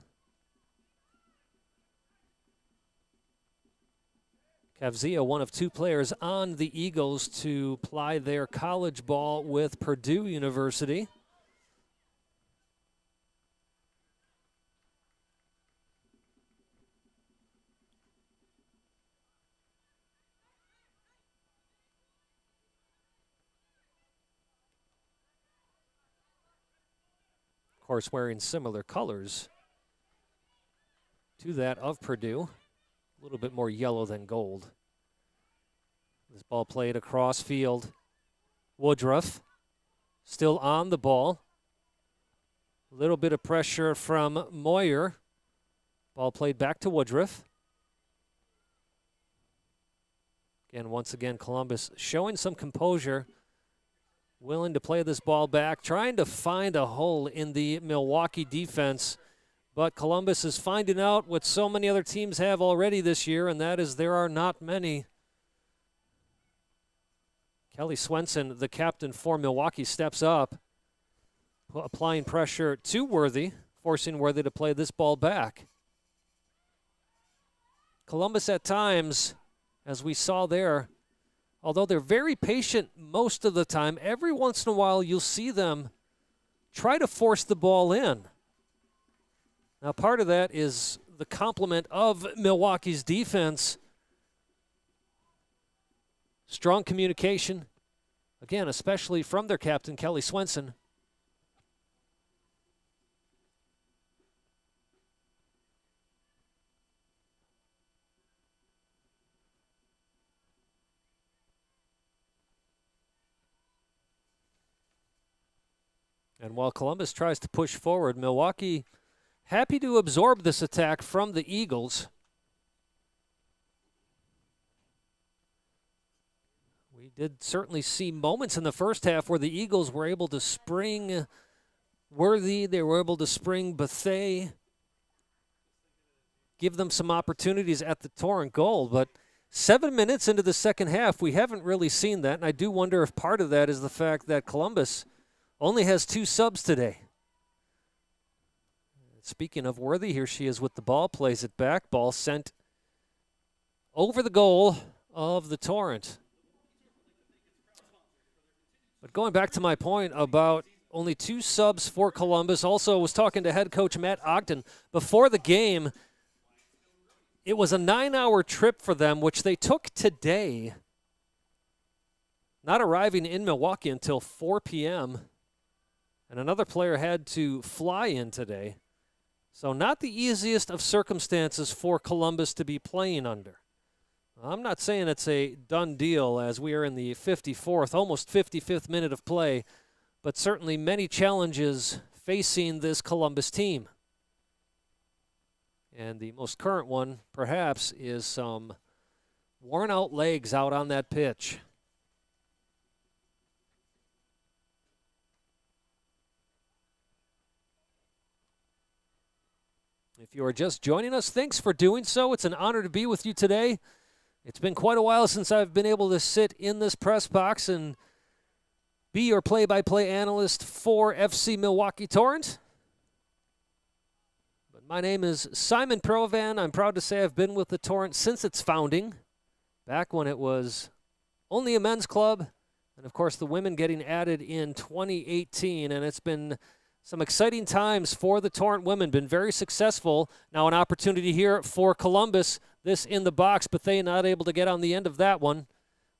Kevzia, one of two players on the Eagles to ply their college ball with Purdue University. Of course, wearing similar colors to that of Purdue. A little bit more yellow than gold. This ball played across field. Woodruff still on the ball. A little bit of pressure from Moyer. Ball played back to Woodruff. Again, once again, Columbus showing some composure. Willing to play this ball back, trying to find a hole in the Milwaukee defense. But Columbus is finding out what so many other teams have already this year, and that is there are not many. Kelly Swenson, the captain for Milwaukee, steps up, applying pressure to Worthy, forcing Worthy to play this ball back. Columbus at times, as we saw there, although they're very patient most of the time, every once in a while you'll see them try to force the ball in. Now, part of that is the complement of Milwaukee's defense. Strong communication, again, especially from their captain, Kelly Swenson. And while Columbus tries to push forward, Milwaukee happy to absorb this attack from the Eagles. did certainly see moments in the first half where the Eagles were able to spring Worthy. They were able to spring Bethea, give them some opportunities at the Torrent goal. But 7 minutes into the second half, we haven't really seen that. And I do wonder if part of that is the fact that Columbus only has 2 subs today. Speaking of Worthy, here she is with the ball, plays it back. Ball sent over the goal of the Torrent. But going back to my point about only 2 subs for Columbus, also was talking to head coach Matt Ogden before the game. It was a 9-hour trip for them, which they took today, not arriving in Milwaukee until 4 p.m., and another player had to fly in today. So not the easiest of circumstances for Columbus to be playing under. I'm not saying it's a done deal as we are in the 54th, almost 55th minute of play, but certainly many challenges facing this Columbus team. And the most current one, perhaps, is some worn-out legs out on that pitch. If you are just joining us, thanks for doing so. It's an honor to be with you today. It's been quite a while since I've been able to sit in this press box and be your play-by-play analyst for FC Milwaukee Torrent. But my name is Simon Provan. I'm proud to say I've been with the Torrent since its founding, back when it was only a men's club, and of course the women getting added in 2018, and it's been some exciting times for the Torrent women, been very successful. Now an opportunity here for Columbus, this in the box, but they not able to get on the end of that one.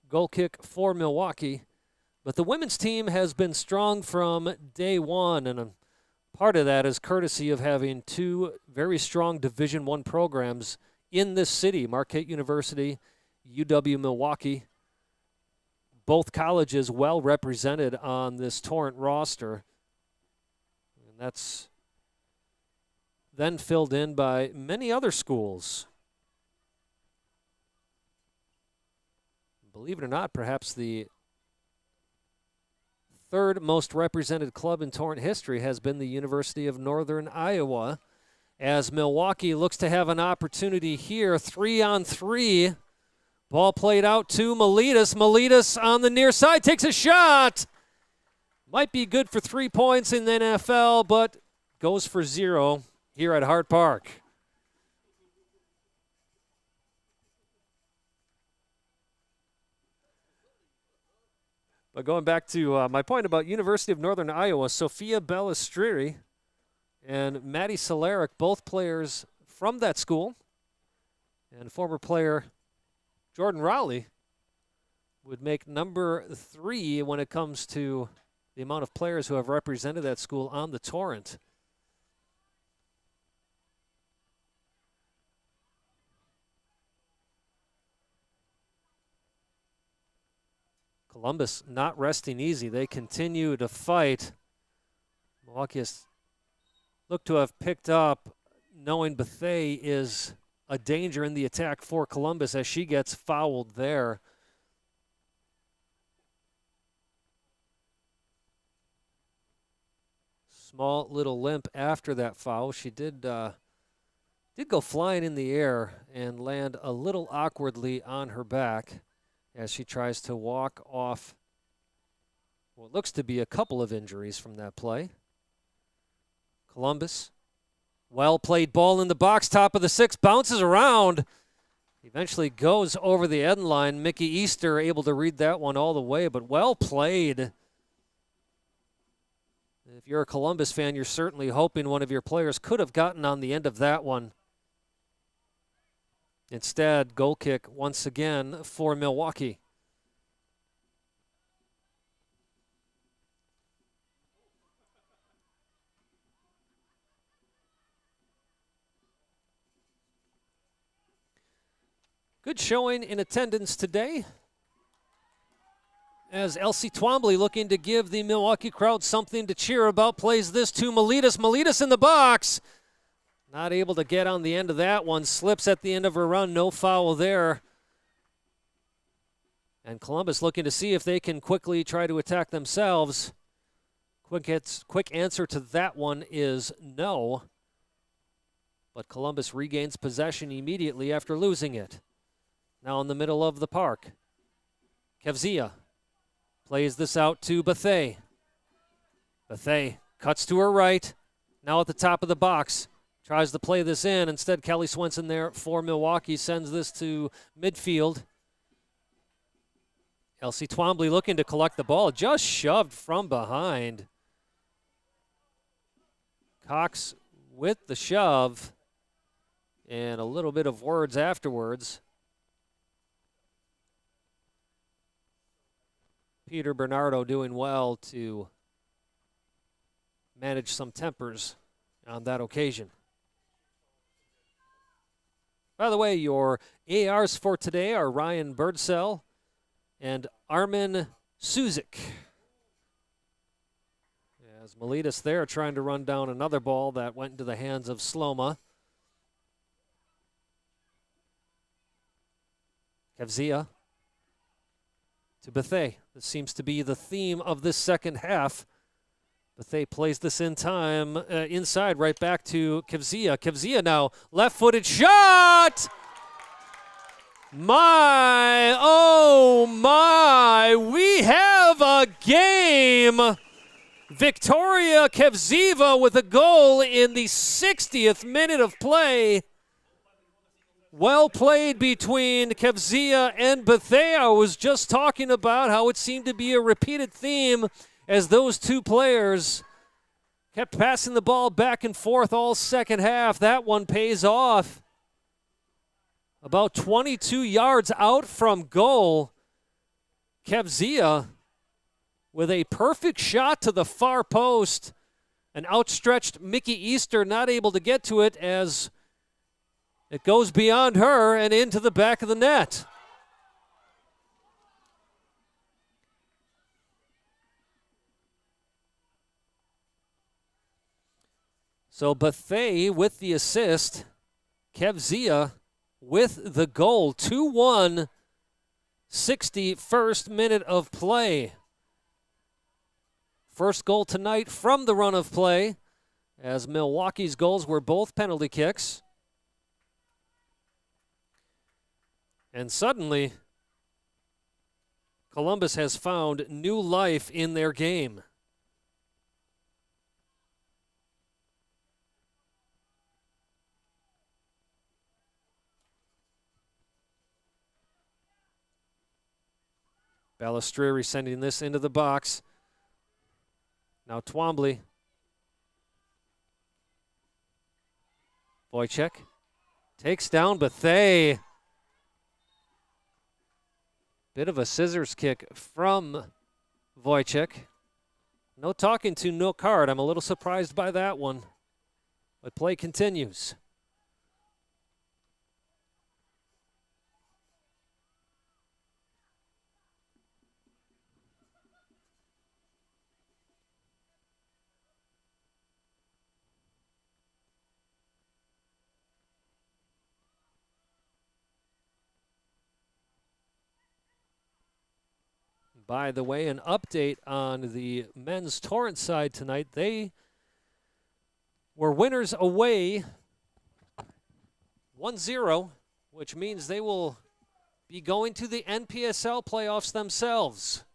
Goal kick for Milwaukee. But the women's team has been strong from day one, and part of that is courtesy of having 2 very strong Division I programs in this city, Marquette University, UW-Milwaukee. Both colleges well represented on this Torrent roster. And that's then filled in by many other schools. Believe it or not, perhaps the 3rd most represented club in Torrent history has been the University of Northern Iowa, as Milwaukee looks to have an opportunity here. 3-on-3. Ball played out to Miletus. Miletus on the near side takes a shot. Might be good for 3 points in the NFL, but goes for 0 here at Hart Park. But going back to my point about University of Northern Iowa, Sophia Bellistreri and Maddie Solaric, both players from that school, and former player Jordan Rowley would make number 3 when it comes to the amount of players who have represented that school on the Torrent. Columbus not resting easy. They continue to fight. Milwaukee has looked to have picked up, knowing Bethea is a danger in the attack for Columbus as she gets fouled there. Small little limp after that foul. She did go flying in the air and land a little awkwardly on her back as she tries to walk off what looks to be a couple of injuries from that play. Columbus, well-played ball in the box, top of the 6, bounces around. Eventually goes over the end line. Mickey Easter able to read that one all the way, but well played. If you're a Columbus fan, you're certainly hoping one of your players could have gotten on the end of that one. Instead, goal kick once again for Milwaukee. Good showing in attendance today, as Elsie Twombly, looking to give the Milwaukee crowd something to cheer about, plays this to Miletus. Miletus in the box. Not able to get on the end of that one. Slips at the end of her run. No foul there. And Columbus looking to see if they can quickly try to attack themselves. Quick answer to that one is no. But Columbus regains possession immediately after losing it. Now in the middle of the park. Kevzia plays this out to Bethea. Bethea cuts to her right. Now at the top of the box. Tries to play this in. Instead, Kelly Swenson there for Milwaukee sends this to midfield. Elsie Twombly looking to collect the ball. Just shoved from behind. Cox with the shove. And a little bit of words afterwards. Peter Bernardo doing well to manage some tempers on that occasion. By the way, your ARs for today are Ryan Birdsell and Armin Suzik. As Miletus there trying to run down another ball that went into the hands of Sloma. Kevzia to Bethea. This seems to be the theme of this second half. Bethea plays this in time, inside, right back to Kevzia. Kevzia now, left-footed shot! My, oh my, we have a game! Victoria Kevziva with a goal in the 60th minute of play. Well played between Kevzia and Bethea. I was just talking about how it seemed to be a repeated theme as those two players kept passing the ball back and forth all second half. That one pays off. About 22 yards out from goal, Kevzia with a perfect shot to the far post. An outstretched Mickey Easter not able to get to it as it goes beyond her and into the back of the net. So Bethea with the assist, Kevzia with the goal. 2-1, 61st minute of play. First goal tonight from the run of play, as Milwaukee's goals were both penalty kicks. And suddenly, Columbus has found new life in their game. Balistrieri sending this into the box. Now Twombly. Wojciech takes down Bethea. Bit of a scissors kick from Wojciech. No talking to, no card. I'm a little surprised by that one. But play continues. By the way, an update on the men's Torrent side tonight. They were winners away 1-0, which means they will be going to the NPSL playoffs themselves.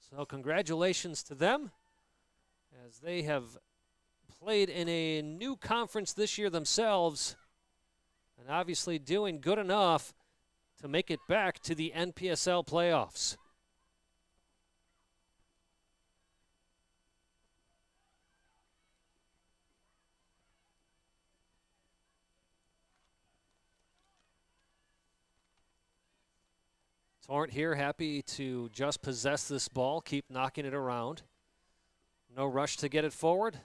So congratulations to them, as they have played in a new conference this year themselves, and obviously doing good enough to make it back to the NPSL playoffs. Torrent here happy to just possess this ball, keep knocking it around. No rush to get it forward.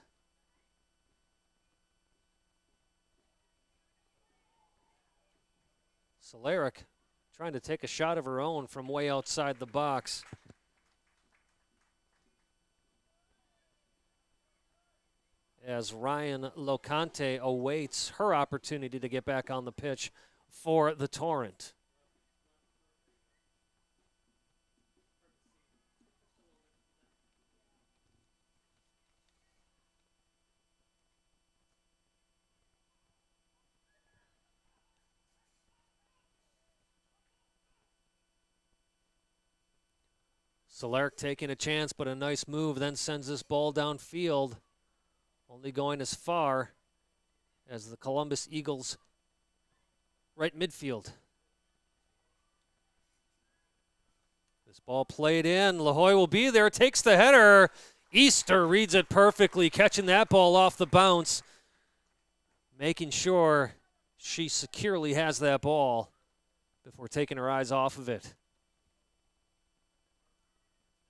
Solaric trying to take a shot of her own from way outside the box. As Ryan Locante awaits her opportunity to get back on the pitch for the Torrent. Solaric taking a chance, but a nice move, then sends this ball downfield, only going as far as the Columbus Eagles right midfield. This ball played in. Lahoy will be there, takes the header. Easter reads it perfectly, catching that ball off the bounce, making sure she securely has that ball before taking her eyes off of it.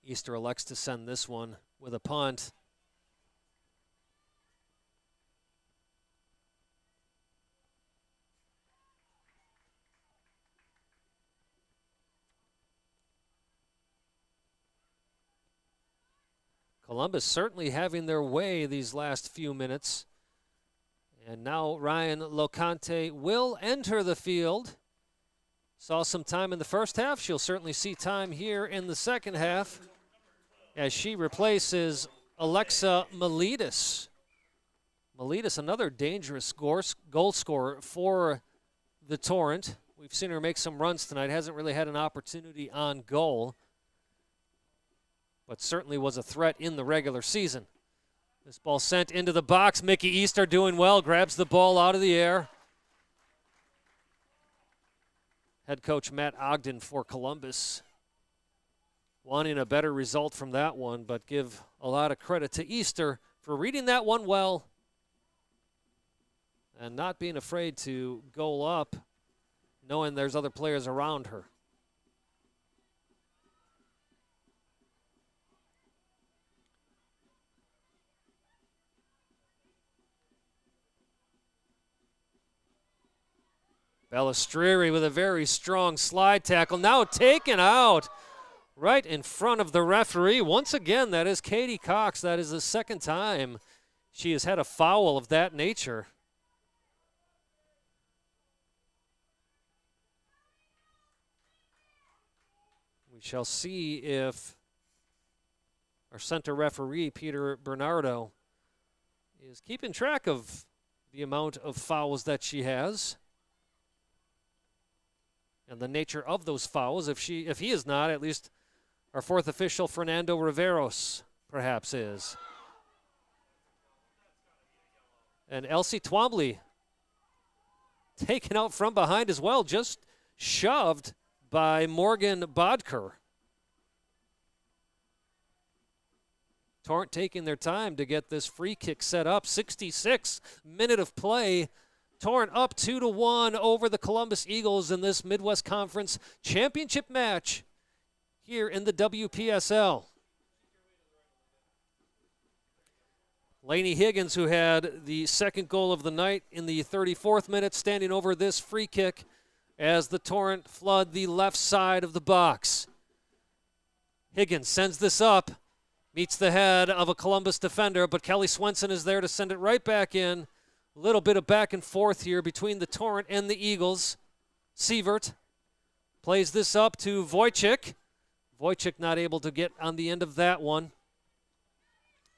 Easter elects to send this one with a punt. Columbus certainly having their way these last few minutes. And now Ryan Locante will enter the field. Saw some time in the first half. She'll certainly see time here in the second half as she replaces Alexa Miletus. Miletus, another dangerous goal scorer for the Torrent. We've seen her make some runs tonight. Hasn't really had an opportunity on goal, but certainly was a threat in the regular season. This ball sent into the box. Mickey Easter doing well, grabs the ball out of the air. Head coach Matt Ogden for Columbus wanting a better result from that one, but give a lot of credit to Easter for reading that one well and not being afraid to goal up, knowing there's other players around her. Balistrieri with a very strong slide tackle. Now taken out right in front of the referee. Once again, that is Katie Cox. That is the second time she has had a foul of that nature. We shall see if our center referee, Peter Bernardo, is keeping track of the amount of fouls that she has and the nature of those fouls. If he is not, at least our fourth official, Fernando Riveros, perhaps is. And Elsie Twombly taken out from behind as well, just shoved by Morgan Bodker. Torrent taking their time to get this free kick set up. 66 minute of play. Torrent up 2-1 over the Columbus Eagles in this Midwest Conference Championship match here in the WPSL. Lainey Higgins, who had the second goal of the night in the 34th minute, standing over this free kick as the Torrent flood the left side of the box. Higgins sends this up, meets the head of a Columbus defender, but Kelly Swenson is there to send it right back in. A little bit of back and forth here between the Torrent and the Eagles. Sievert plays this up to Wojcik. Wojcik not able to get on the end of that one.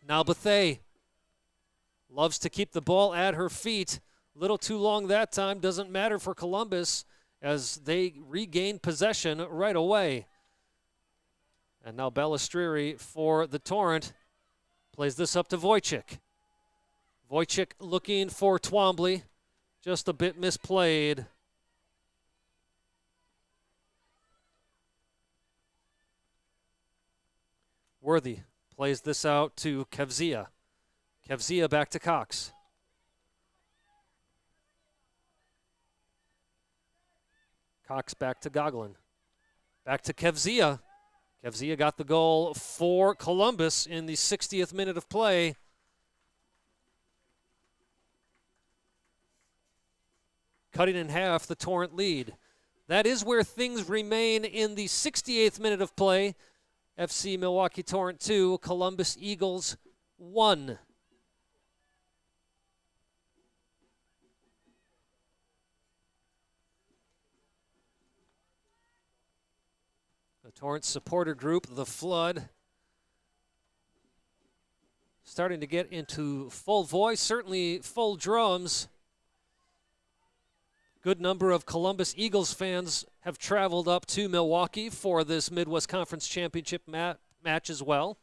Now Bethea loves to keep the ball at her feet. A little too long that time. Doesn't matter for Columbus as they regain possession right away. And now Balistrieri for the Torrent plays this up to Wojcik. Wojcik looking for Twombly. Just a bit misplayed. Worthy plays this out to Kevzia. Kevzia back to Cox. Cox back to Goglin. Back to Kevzia. Kevzia got the goal for Columbus in the 60th minute of play. Cutting in half the Torrent lead. That is where things remain in the 68th minute of play. FC Milwaukee Torrent 2, Columbus Eagles 1. The Torrent supporter group, the Flood, starting to get into full voice, certainly full drums. Good number of Columbus Eagles fans have traveled up to Milwaukee for this Midwest Conference Championship match as well.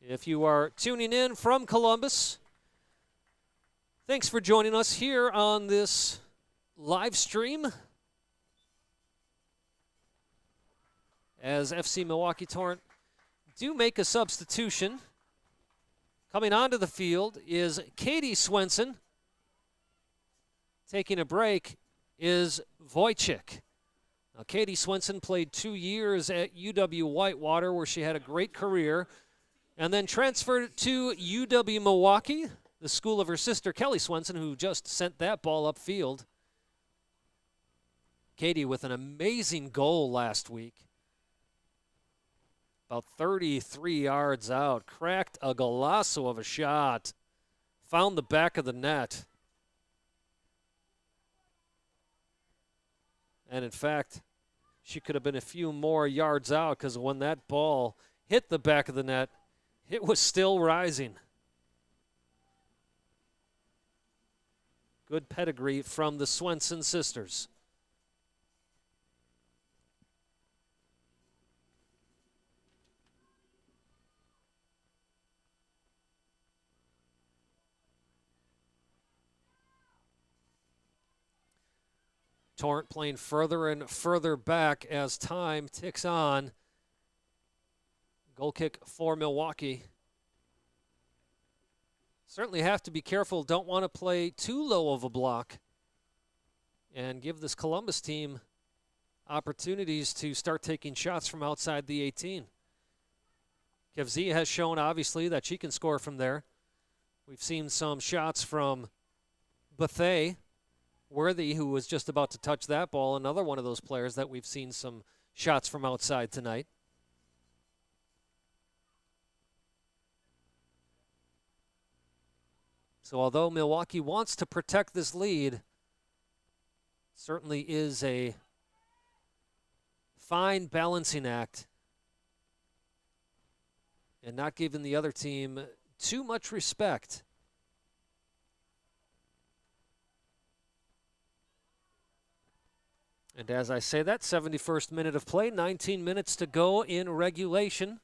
If you are tuning in from Columbus, thanks for joining us here on this live stream as FC Milwaukee Torrent do make a substitution. Coming onto the field is Katie Swenson. Taking a break is Wojcik. Now, Katie Swenson played 2 years at UW Whitewater, where she had a great career, and then transferred to UW Milwaukee, the school of her sister Kelly Swenson, who just sent that ball upfield. Katie with an amazing goal last week. About 33 yards out, cracked a golazo of a shot, found the back of the net. And in fact, she could have been a few more yards out, because when that ball hit the back of the net, it was still rising. Good pedigree from the Swenson sisters. Torrent playing further and further back as time ticks on. Goal kick for Milwaukee. Certainly have to be careful. Don't want to play too low of a block and give this Columbus team opportunities to start taking shots from outside the 18. Kevzia has shown, obviously, that she can score from there. We've seen some shots from Bethea Worthy, who was just about to touch that ball, another one of those players that we've seen some shots from outside tonight. So although Milwaukee wants to protect this lead, certainly is a fine balancing act and not giving the other team too much respect. And as I say that, 71st minute of play, 19 minutes to go in regulation.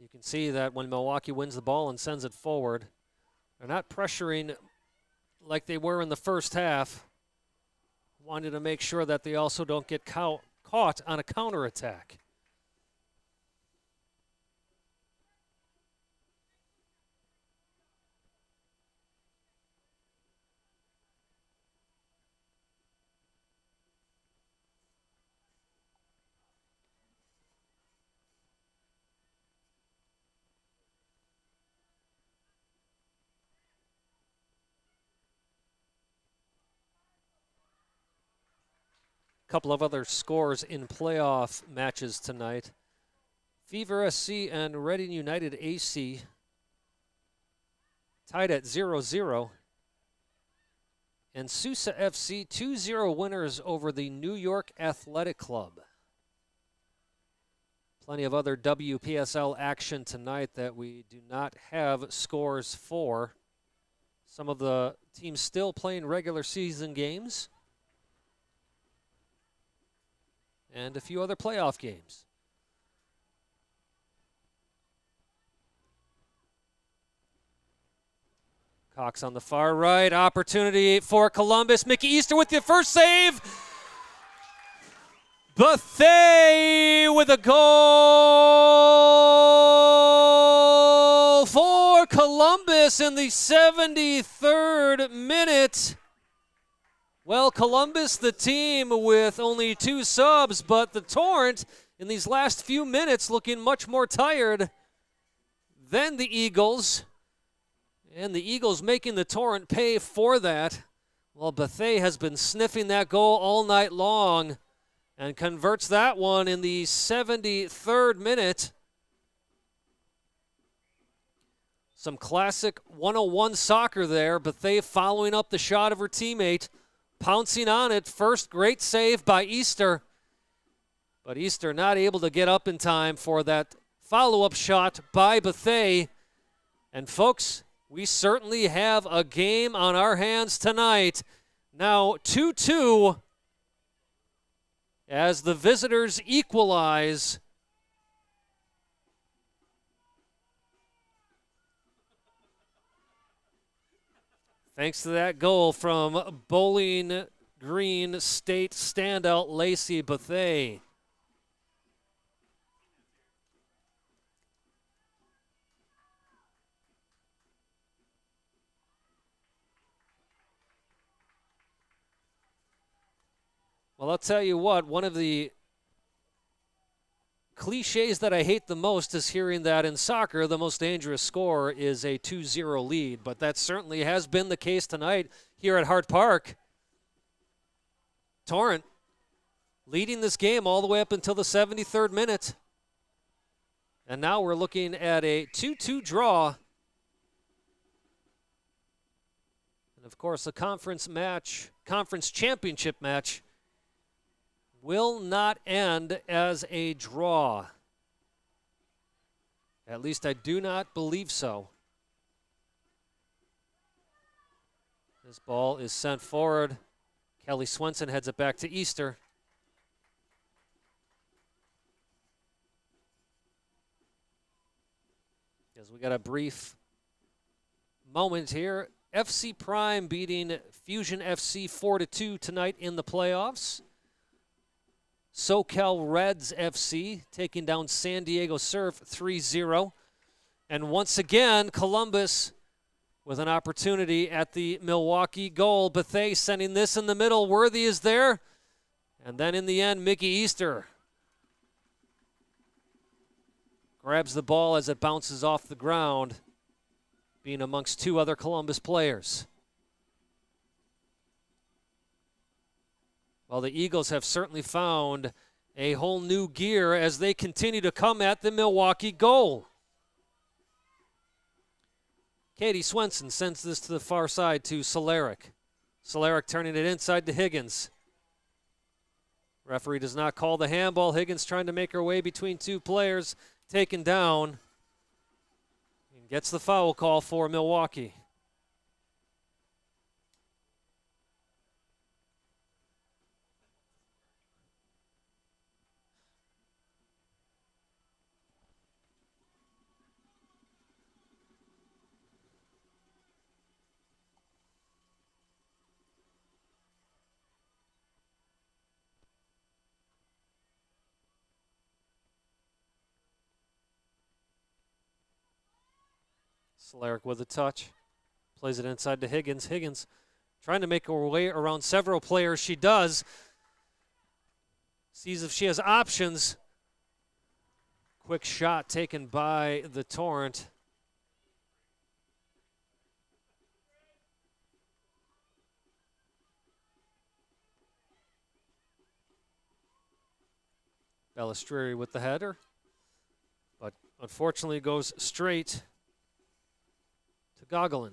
You can see that when Milwaukee wins the ball and sends it forward, they're not pressuring like they were in the first half. Wanted to make sure that they also don't get caught on a counterattack. Couple of other scores in playoff matches tonight. Fever SC and Reading United AC tied at 0-0. And Sousa FC 2-0 winners over the New York Athletic Club. Plenty of other WPSL action tonight that we do not have scores for. Some of the teams still playing regular season games. And a few other playoff games. Cox on the far right. Opportunity for Columbus. Mickey Easter with the first save. Bethea with a goal for Columbus in the 73rd minute. Well, Columbus, the team with only 2 subs, but the Torrent in these last few minutes looking much more tired than the Eagles. And the Eagles making the Torrent pay for that. Well, Bethea has been sniffing that goal all night long and converts that one in the 73rd minute. Some classic 101 soccer there. Bethea following up the shot of her teammate. Pouncing on it. First great save by Easter. But Easter not able to get up in time for that follow-up shot by Bethea. And folks, We certainly have a game on our hands tonight. Now 2-2 as the visitors equalize. Thanks to that goal from Bowling Green State standout Lacey Bethay. Well, I'll tell you what, one of the cliches that I hate the most is hearing that in soccer, the most dangerous score is a 2-0 lead, but that certainly has been the case tonight here at Hart Park. Torrent leading this game all the way up until the 73rd minute. And now we're looking at a 2-2 draw. And of course, a conference championship match will not end as a draw. At least I do not believe so. This ball is sent forward. Kelly Swenson heads it back to Easter. As we got a brief moment here. FC Prime beating Fusion FC 4-2 tonight in the playoffs. SoCal Reds FC taking down San Diego Surf 3-0. And once again, Columbus with an opportunity at the Milwaukee goal. Bethay sending this in the middle. Worthy is there. And then in the end, Mickey Easter grabs the ball as it bounces off the ground, being amongst two other Columbus players. Well, the Eagles have certainly found a whole new gear as they continue to come at the Milwaukee goal. Katie Swenson sends this to the far side to Solaric. Solaric turning it inside to Higgins. Referee does not call the handball. Higgins trying to make her way between two players, taken down, and gets the foul call for Milwaukee. Solaric with a touch. Plays it inside to Higgins. Higgins trying to make her way around several players. She does. Sees if she has options. Quick shot taken by the Torrent. Balistrieri with the header. But unfortunately goes straight to Gogolin.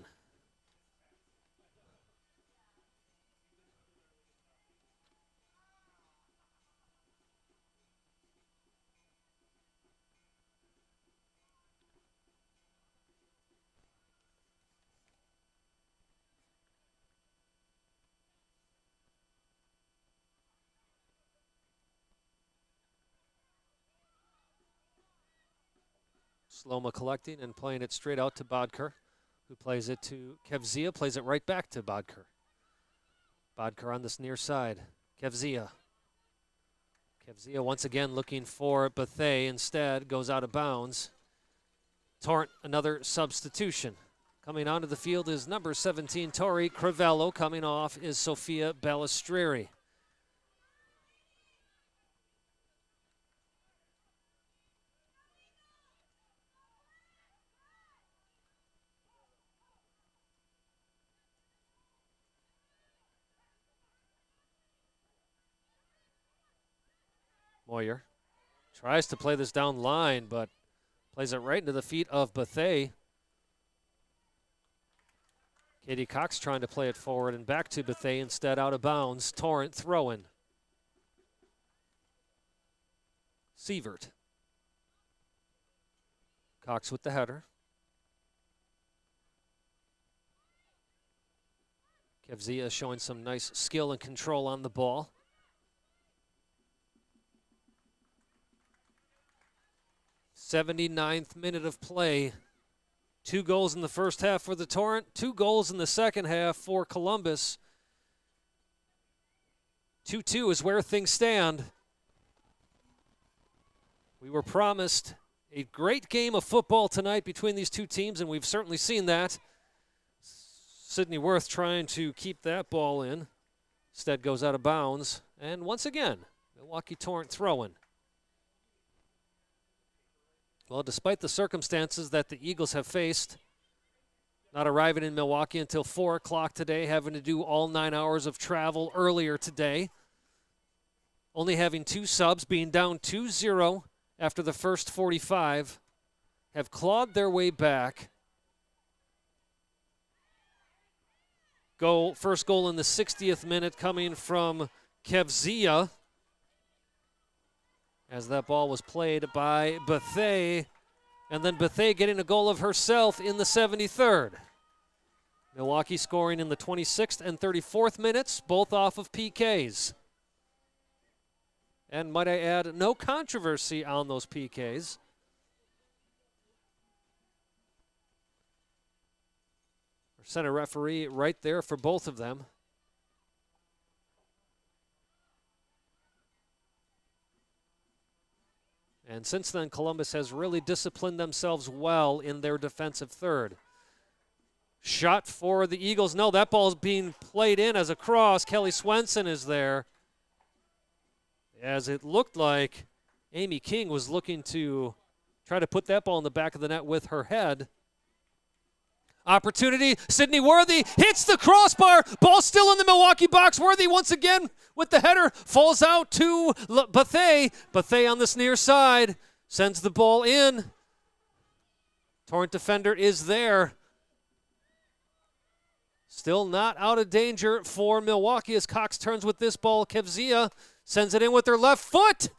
Sloma collecting and playing it straight out to Bodker, who plays it to Kevzia, plays it right back to Bodker. Bodker on this near side. Kevzia. Kevzia once again looking for Bethay, instead goes out of bounds. Torrent, another substitution. Coming onto the field is number 17, Tori Crivello. Coming off is Sophia Balistrieri. Moyer tries to play this down line, but plays it right into the feet of Bethay. Katie Cox trying to play it forward and back to Bethay, instead out of bounds. Torrent throwing. Sievert. Cox with the header. Kevzia showing some nice skill and control on the ball. '79th minute of play. 2 goals in the first half for the Torrent, 2 goals in the second half for Columbus. 2-2 is where things stand. We were promised a great game of football tonight between these two teams, and we've certainly seen that. Sidney Worth trying to keep that ball in. Instead goes out of bounds. And once again, Milwaukee Torrent throwing. Well, despite the circumstances that the Eagles have faced, not arriving in Milwaukee until 4 o'clock today, having to do all 9 hours of travel earlier today, only having 2 subs, being down 2-0 after the first 45, have clawed their way back. First goal in the 60th minute coming from Kevzia, as that ball was played by Bethay, and then Bethay getting a goal of herself in the 73rd. Milwaukee scoring in the 26th and 34th minutes, both off of PKs. And might I add, no controversy on those PKs. Our center referee right there for both of them. And since then, Columbus has really disciplined themselves well in their defensive third. Shot for the Eagles. No, that ball is being played in as a cross. Kelly Swenson is there. As it looked like Amy King was looking to try to put that ball in the back of the net with her head. Opportunity, Sydney Worthy hits the crossbar. Ball still in the Milwaukee box. Worthy once again with the header, falls out to Bethay. Bethay on this near side, sends the ball in. Torrent defender is there. Still not out of danger for Milwaukee as Cox turns with this ball. Kevzia sends it in with her left foot.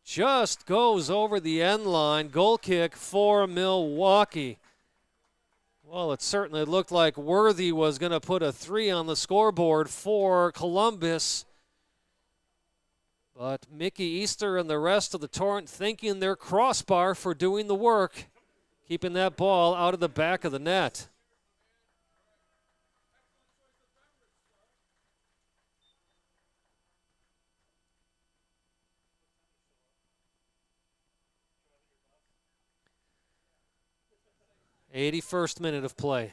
Just goes over the end line. Goal kick for Milwaukee. Well, it certainly looked like Worthy was going to put a 3 on the scoreboard for Columbus. But Mickey Easter and the rest of the Torrent thanking their crossbar for doing the work, keeping that ball out of the back of the net. '81st minute of play.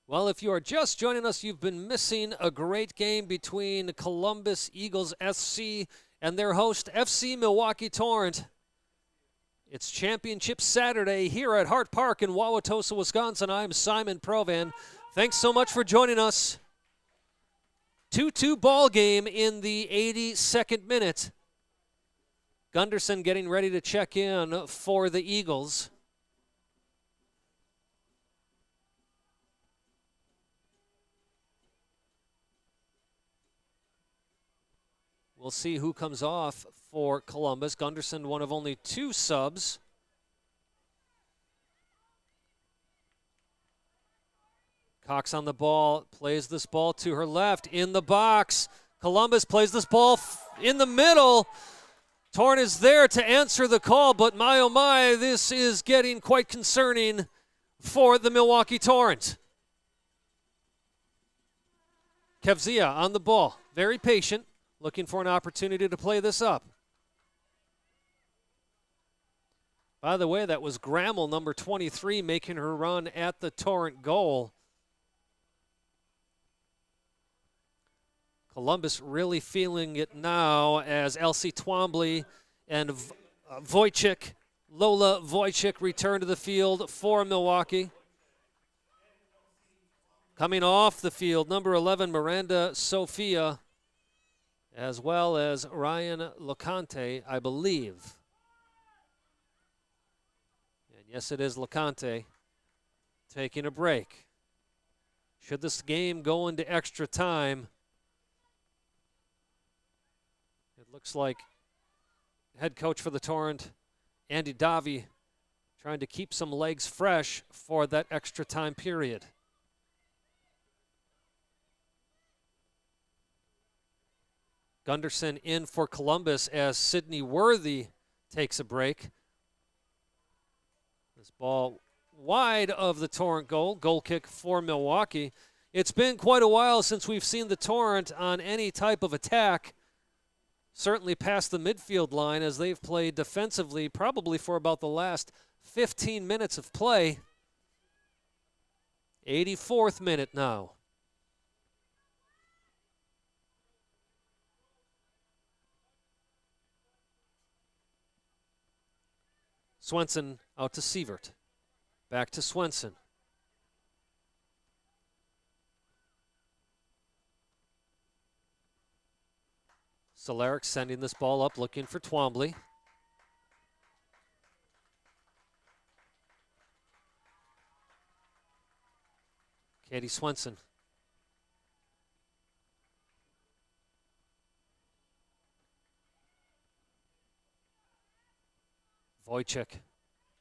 Well, if you are just joining us, you've been missing a great game between Columbus Eagles SC and their host, FC Milwaukee Torrent. It's Championship Saturday here at Hart Park in Wauwatosa, Wisconsin. I'm Simon Provan. Thanks so much for joining us. 2-2 ball game in the 82nd minute. Gunderson getting ready to check in for the Eagles. We'll see who comes off for Columbus. Gunderson, one of only 2 subs. Cox on the ball, plays this ball to her left, in the box. Columbus plays this ball in the middle. Torrent is there to answer the call, but my oh my, this is getting quite concerning for the Milwaukee Torrent. Kevzia on the ball, very patient, looking for an opportunity to play this up. By the way, that was Grammel, number 23, making her run at the Torrent goal. Columbus really feeling it now as Elsie Twombly and Lola Wojcik return to the field for Milwaukee. Coming off the field, number 11, Miranda Sofia, as well as Ryan Locante, I believe. And yes, it is Locante taking a break. Should this game go into extra time, it looks like head coach for the Torrent, Andy Davi, trying to keep some legs fresh for that extra time period. Gunderson in for Columbus as Sidney Worthy takes a break. This ball wide of the Torrent goal. Goal kick for Milwaukee. It's been quite a while since we've seen the Torrent on any type of attack, certainly past the midfield line, as they've played defensively probably for about the last 15 minutes of play. 84th minute now. Swenson out to Sievert. Back to Swenson. Solaric sending this ball up, looking for Twombly. Katie Swenson. Wojcik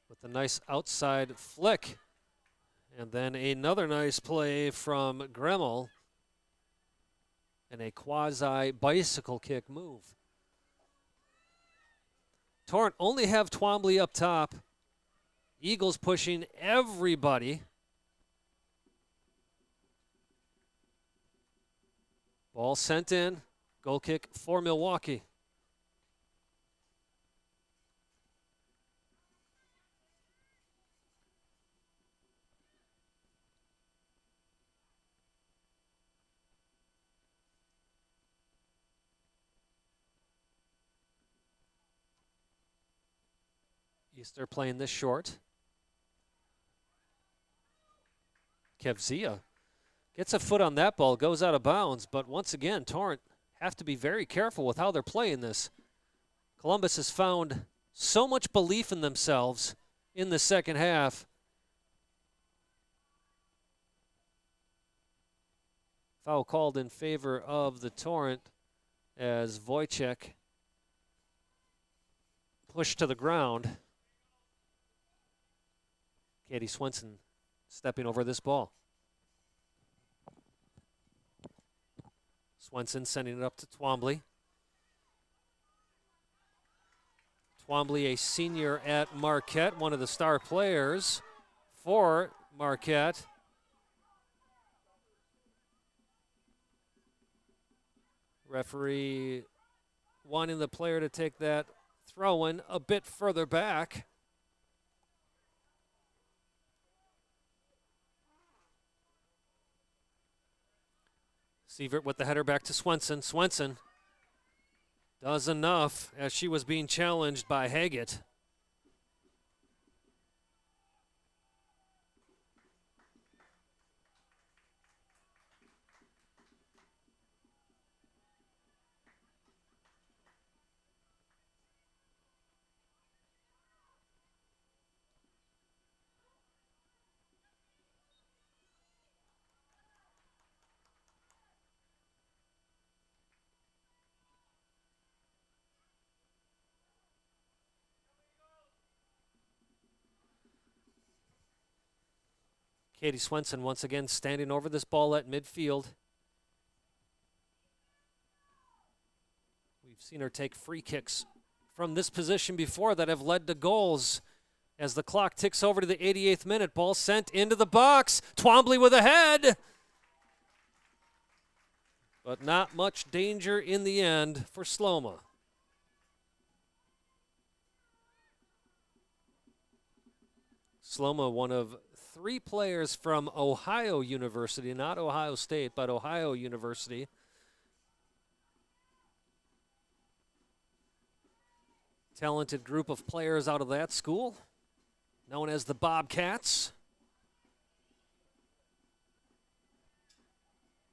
with a nice outside flick. And then another nice play from Gremmel. And a quasi-bicycle kick move. Torrent only have Twombly up top. Eagles pushing everybody. Ball sent in. Goal kick for Milwaukee. Easter playing this short. Kevzia gets a foot on that ball, goes out of bounds, but once again, Torrent have to be very careful with how they're playing this. Columbus has found so much belief in themselves in the second half. Foul called in favor of the Torrent as Wojcik pushed to the ground. Katie Swenson stepping over this ball. Swenson sending it up to Twombly. Twombly, a senior at Marquette, one of the star players for Marquette. Referee wanting the player to take that throw-in a bit further back. Sievert with the header back to Swenson. Swenson does enough as she was being challenged by Haggett. Katie Swenson once again standing over this ball at midfield. We've seen her take free kicks from this position before that have led to goals. As the clock ticks over to the 88th minute, ball sent into the box. Twombly with a head. But not much danger in the end for Sloma. Sloma, one of 3 players from Ohio University, not Ohio State, but Ohio University. Talented group of players out of that school, known as the Bobcats.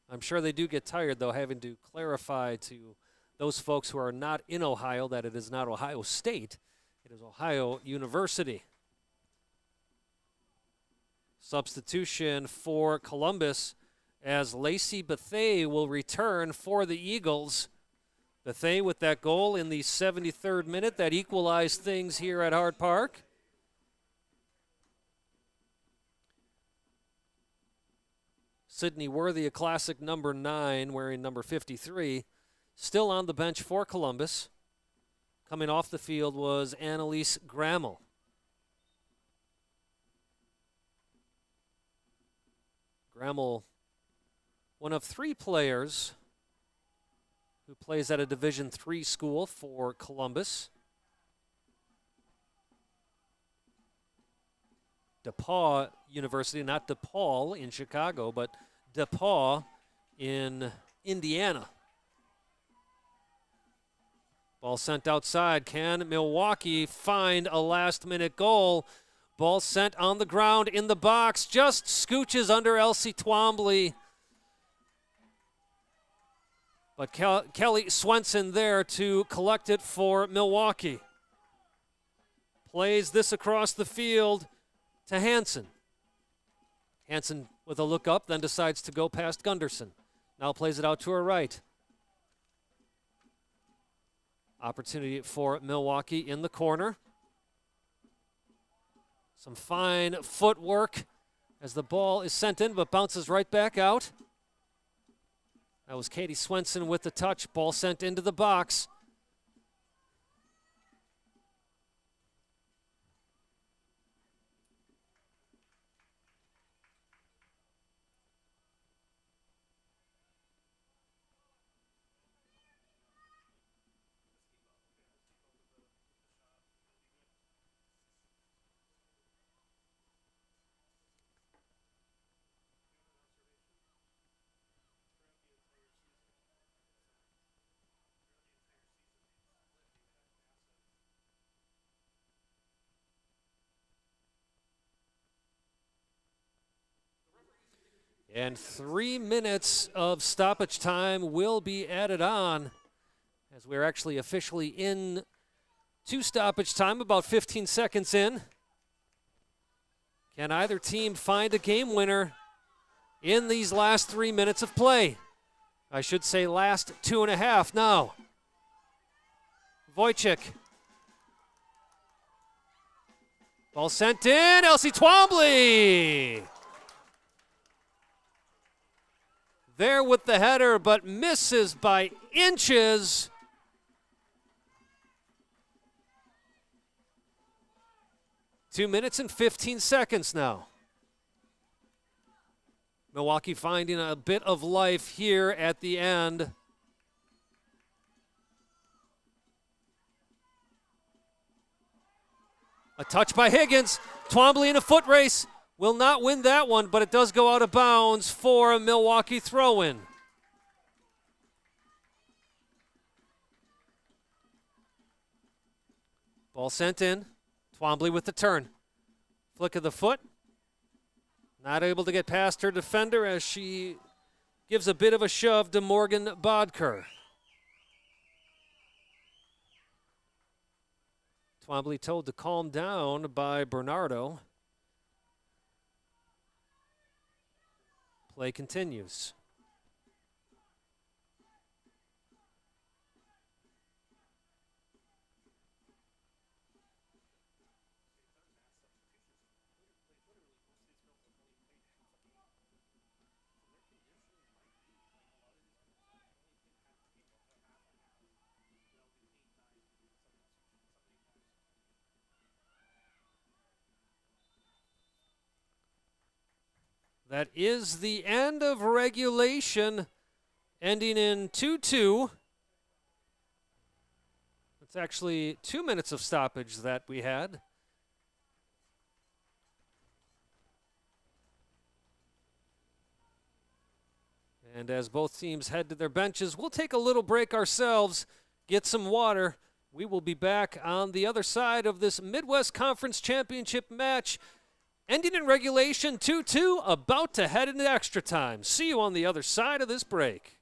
I'm sure they do get tired, though, having to clarify to those folks who are not in Ohio that it is not Ohio State, it is Ohio University. Substitution for Columbus as Lacey Bethay will return for the Eagles. Bethea with that goal in the 73rd minute that equalized things here at Hart Park. Sydney Worthy, a classic number 9, wearing number 53, still on the bench for Columbus. Coming off the field was Annalise Grammel. Grammel, one of 3 players who plays at a Division III school for Columbus. DePaul University, not DePaul in Chicago, but DePaul in Indiana. Ball sent outside. Can Milwaukee find a last-minute goal? Ball sent on the ground in the box. Just scooches under Elsie Twombly. But Kelly Swenson there to collect it for Milwaukee. Plays this across the field to Hansen. Hansen with a look up, then decides to go past Gunderson. Now plays it out to her right. Opportunity for Milwaukee in the corner. Some fine footwork as the ball is sent in, but bounces right back out. That was Katie Swenson with the touch. Ball sent into the box. And 3 minutes of stoppage time will be added on as we're actually officially in to stoppage time, about 15 seconds in. Can either team find a game winner in these last 3 minutes of play? I should say last 2.5 now. Wojcik. Ball sent in, Elsie Twombly. There with the header, but misses by inches. Two minutes and 15 seconds now. Milwaukee finding a bit of life here at the end. A touch by Higgins. Twombly in a foot race. Will not win that one, but it does go out of bounds for a Milwaukee throw-in. Ball sent in. Twombly with the turn. Flick of the foot. Not able to get past her defender as she gives a bit of a shove to Morgan Bodker. Twombly told to calm down by Bernardo. Play continues. That is the end of regulation, ending in 2-2. It's actually 2 minutes of stoppage that we had. And as both teams head to their benches, we'll take a little break ourselves, get some water. We will be back on the other side of this Midwest Conference Championship match. Ending in regulation 2-2, about to head into extra time. See you on the other side of this break.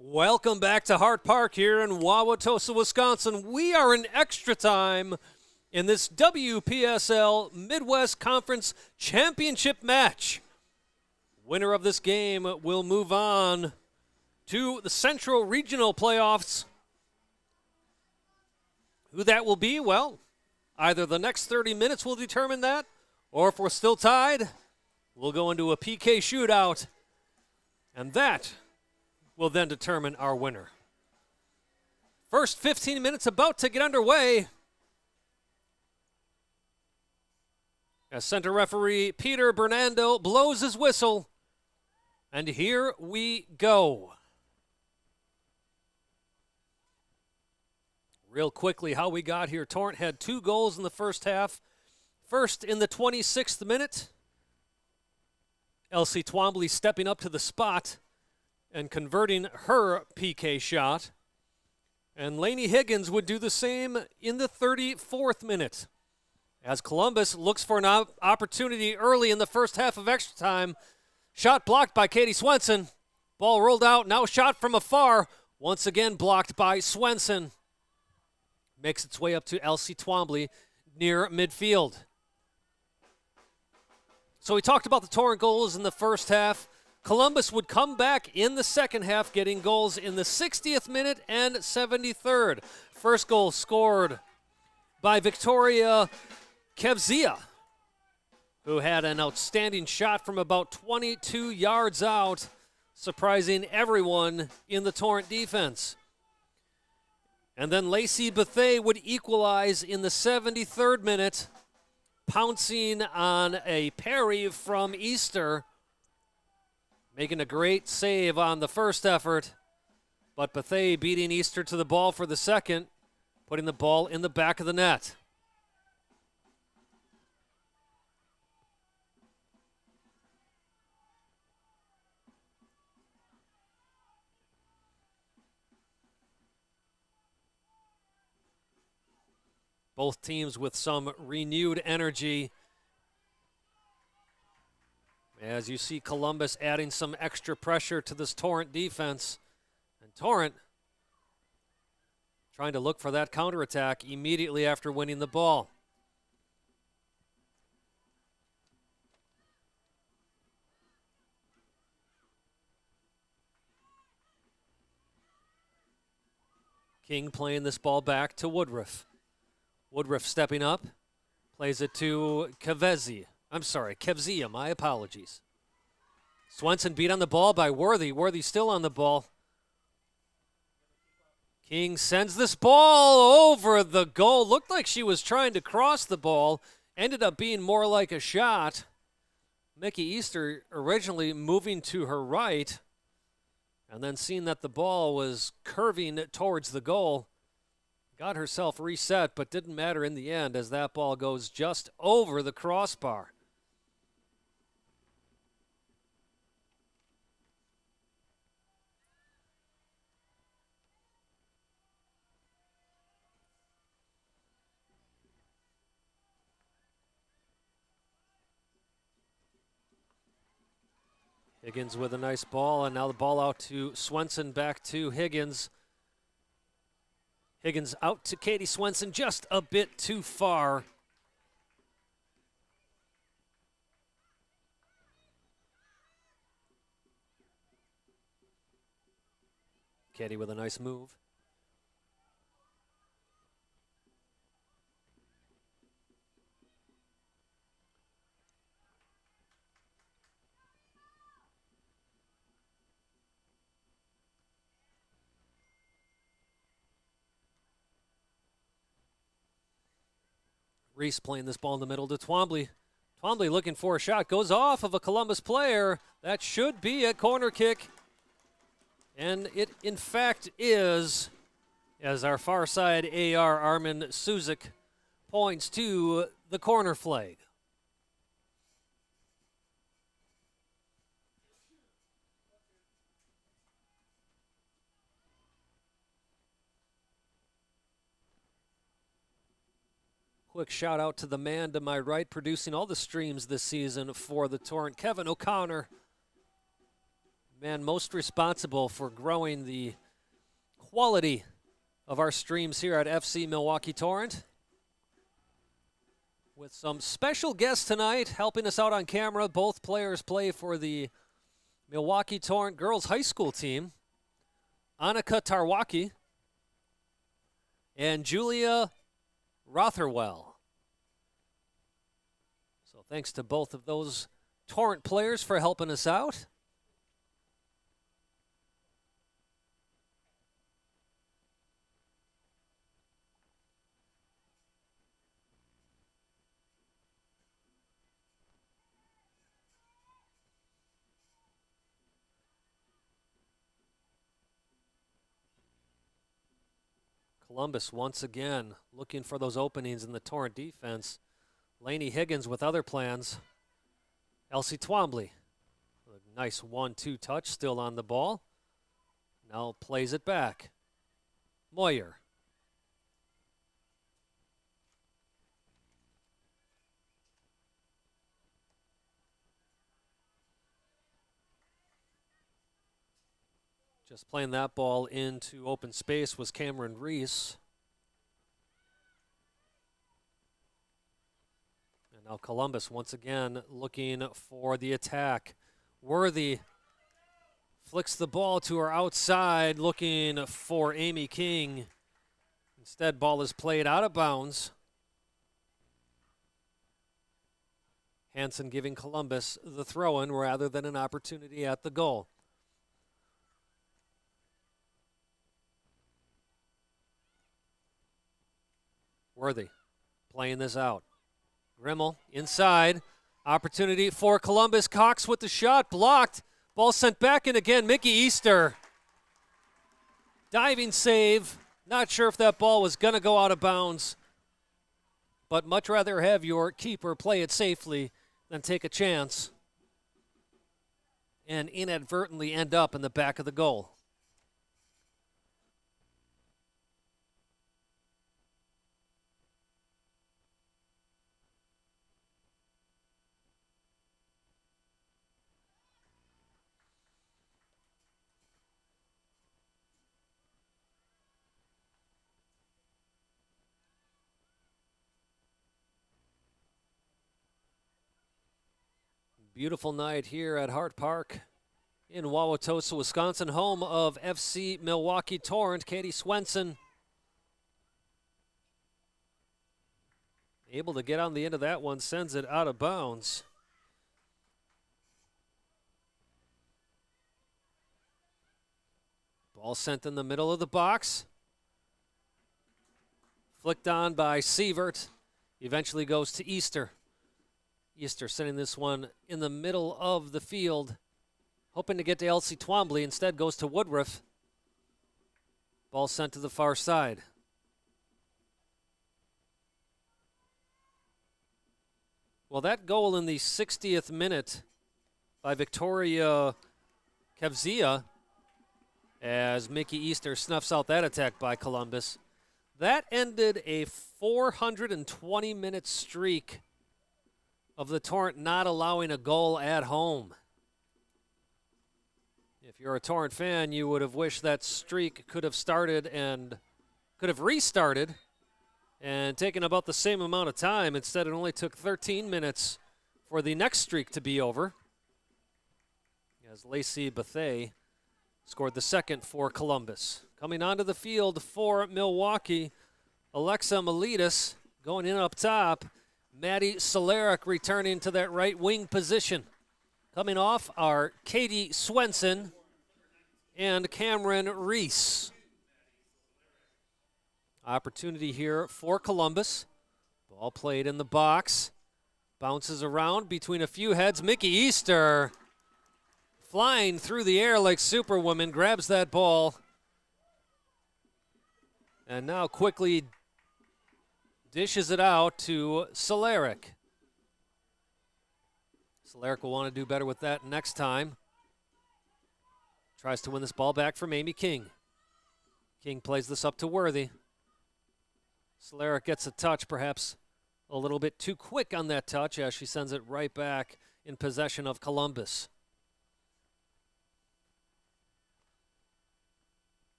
Welcome back to Hart Park here in Wauwatosa, Wisconsin. We are in extra time in this WPSL Midwest Conference Championship match. Winner of this game will move on to the Central Regional Playoffs. Who that will be, well, either the next 30 minutes will determine that, or if we're still tied, we'll go into a PK shootout, and that will then determine our winner. First 15 minutes about to get underway. As center referee Peter Bernando blows his whistle, and here we go. Real quickly, how we got here. Torrent had 2 goals in the first half. First in the 26th minute, Elsie Twombly stepping up to the spot and converting her PK shot. And Lainey Higgins would do the same in the 34th minute. As Columbus looks for an opportunity early in the first half of extra time. Shot blocked by Katie Swenson. Ball rolled out, now shot from afar. Once again blocked by Swenson. Makes its way up to Elsie Twombly near midfield. So we talked about the Torrent goals in the first half. Columbus would come back in the second half, getting goals in the 60th minute and 73rd. First goal scored by Victoria Kevzia, who had an outstanding shot from about 22 yards out, surprising everyone in the Torrent defense. And then Lacey Bethay would equalize in the 73rd minute, pouncing on a parry from Easter, making a great save on the first effort, but Bethay beating Easter to the ball for the second, putting the ball in the back of the net. Both teams with some renewed energy. As you see Columbus adding some extra pressure to this Torrent defense. And Torrent trying to look for that counterattack immediately after winning the ball. King playing this ball back to Woodruff. Woodruff stepping up, plays it to Kevzia, my apologies. Swenson beat on the ball by Worthy. Worthy still on the ball. King sends this ball over the goal. Looked like she was trying to cross the ball. Ended up being more like a shot. Mickey Easter originally moving to her right, and then seeing that the ball was curving towards the goal, got herself reset, but didn't matter in the end as that ball goes just over the crossbar. Higgins with a nice ball, and now the ball out to Swenson, back to Higgins. Higgins out to Katie Swenson, just a bit too far. Katie with a nice move. Reese playing this ball in the middle to Twombly. Twombly looking for a shot, goes off of a Columbus player. That should be a corner kick. And it, in fact, is, as our far side AR Armin Suzik points to the corner flag. Quick shout out to the man to my right, producing all the streams this season for the Torrent, Kevin O'Connor. man most responsible for growing the quality of our streams here at FC Milwaukee Torrent. With some special guests tonight helping us out on camera. Both players play for the Milwaukee Torrent girls high school team. Annika Tarwaki and Julia Rotherwell. So thanks to both of those Torrent players for helping us out. Columbus once again looking for those openings in the Torrent defense. Lainey Higgins with other plans. Elsie Twombly, a nice 1-2 touch, still on the ball. Now plays it back. Moyer. Just playing that ball into open space was Cameron Reese. And now Columbus once again looking for the attack. Worthy flicks the ball to her outside, looking for Amy King. Instead, ball is played out of bounds. Hansen giving Columbus the throw-in rather than an opportunity at the goal. Worthy playing this out. Grimmel inside. Opportunity for Columbus. Cox with the shot. Blocked. Ball sent back in again. Mickey Easter. Diving save. Not sure if that ball was going to go out of bounds. But much rather have your keeper play it safely than take a chance and inadvertently end up in the back of the goal. Beautiful night here at Hart Park in Wauwatosa, Wisconsin, home of FC Milwaukee Torrent. Katie Swenson able to get on the end of that one, sends it out of bounds. Ball sent in the middle of the box. Flicked on by Sievert. Eventually goes to Easter. Easter sending this one in the middle of the field, hoping to get to Elsie Twombly. Instead goes to Woodruff. Ball sent to the far side. Well, that goal in the 60th minute by Victoria Kevzia, as Mickey Easter snuffs out that attack by Columbus, that ended a 420-minute streak of the Torrent not allowing a goal at home. If you're a Torrent fan, you would have wished that streak could have started and could have restarted and taken about the same amount of time. Instead, it only took 13 minutes for the next streak to be over, as Lacey Bethay scored the second for Columbus. Coming onto the field for Milwaukee, Alexa Miletus going in up top. Maddie Solaric returning to that right wing position. Coming off are Katie Swenson and Cameron Reese. Opportunity here for Columbus. Ball played in the box. Bounces around between a few heads. Mickey Easter flying through the air like Superwoman, grabs that ball. And now quickly dishes it out to Solaric. Solaric will want to do better with that next time. Tries to win this ball back from Amy King. King plays this up to Worthy. Solaric gets a touch, perhaps a little bit too quick on that touch, as she sends it right back in possession of Columbus.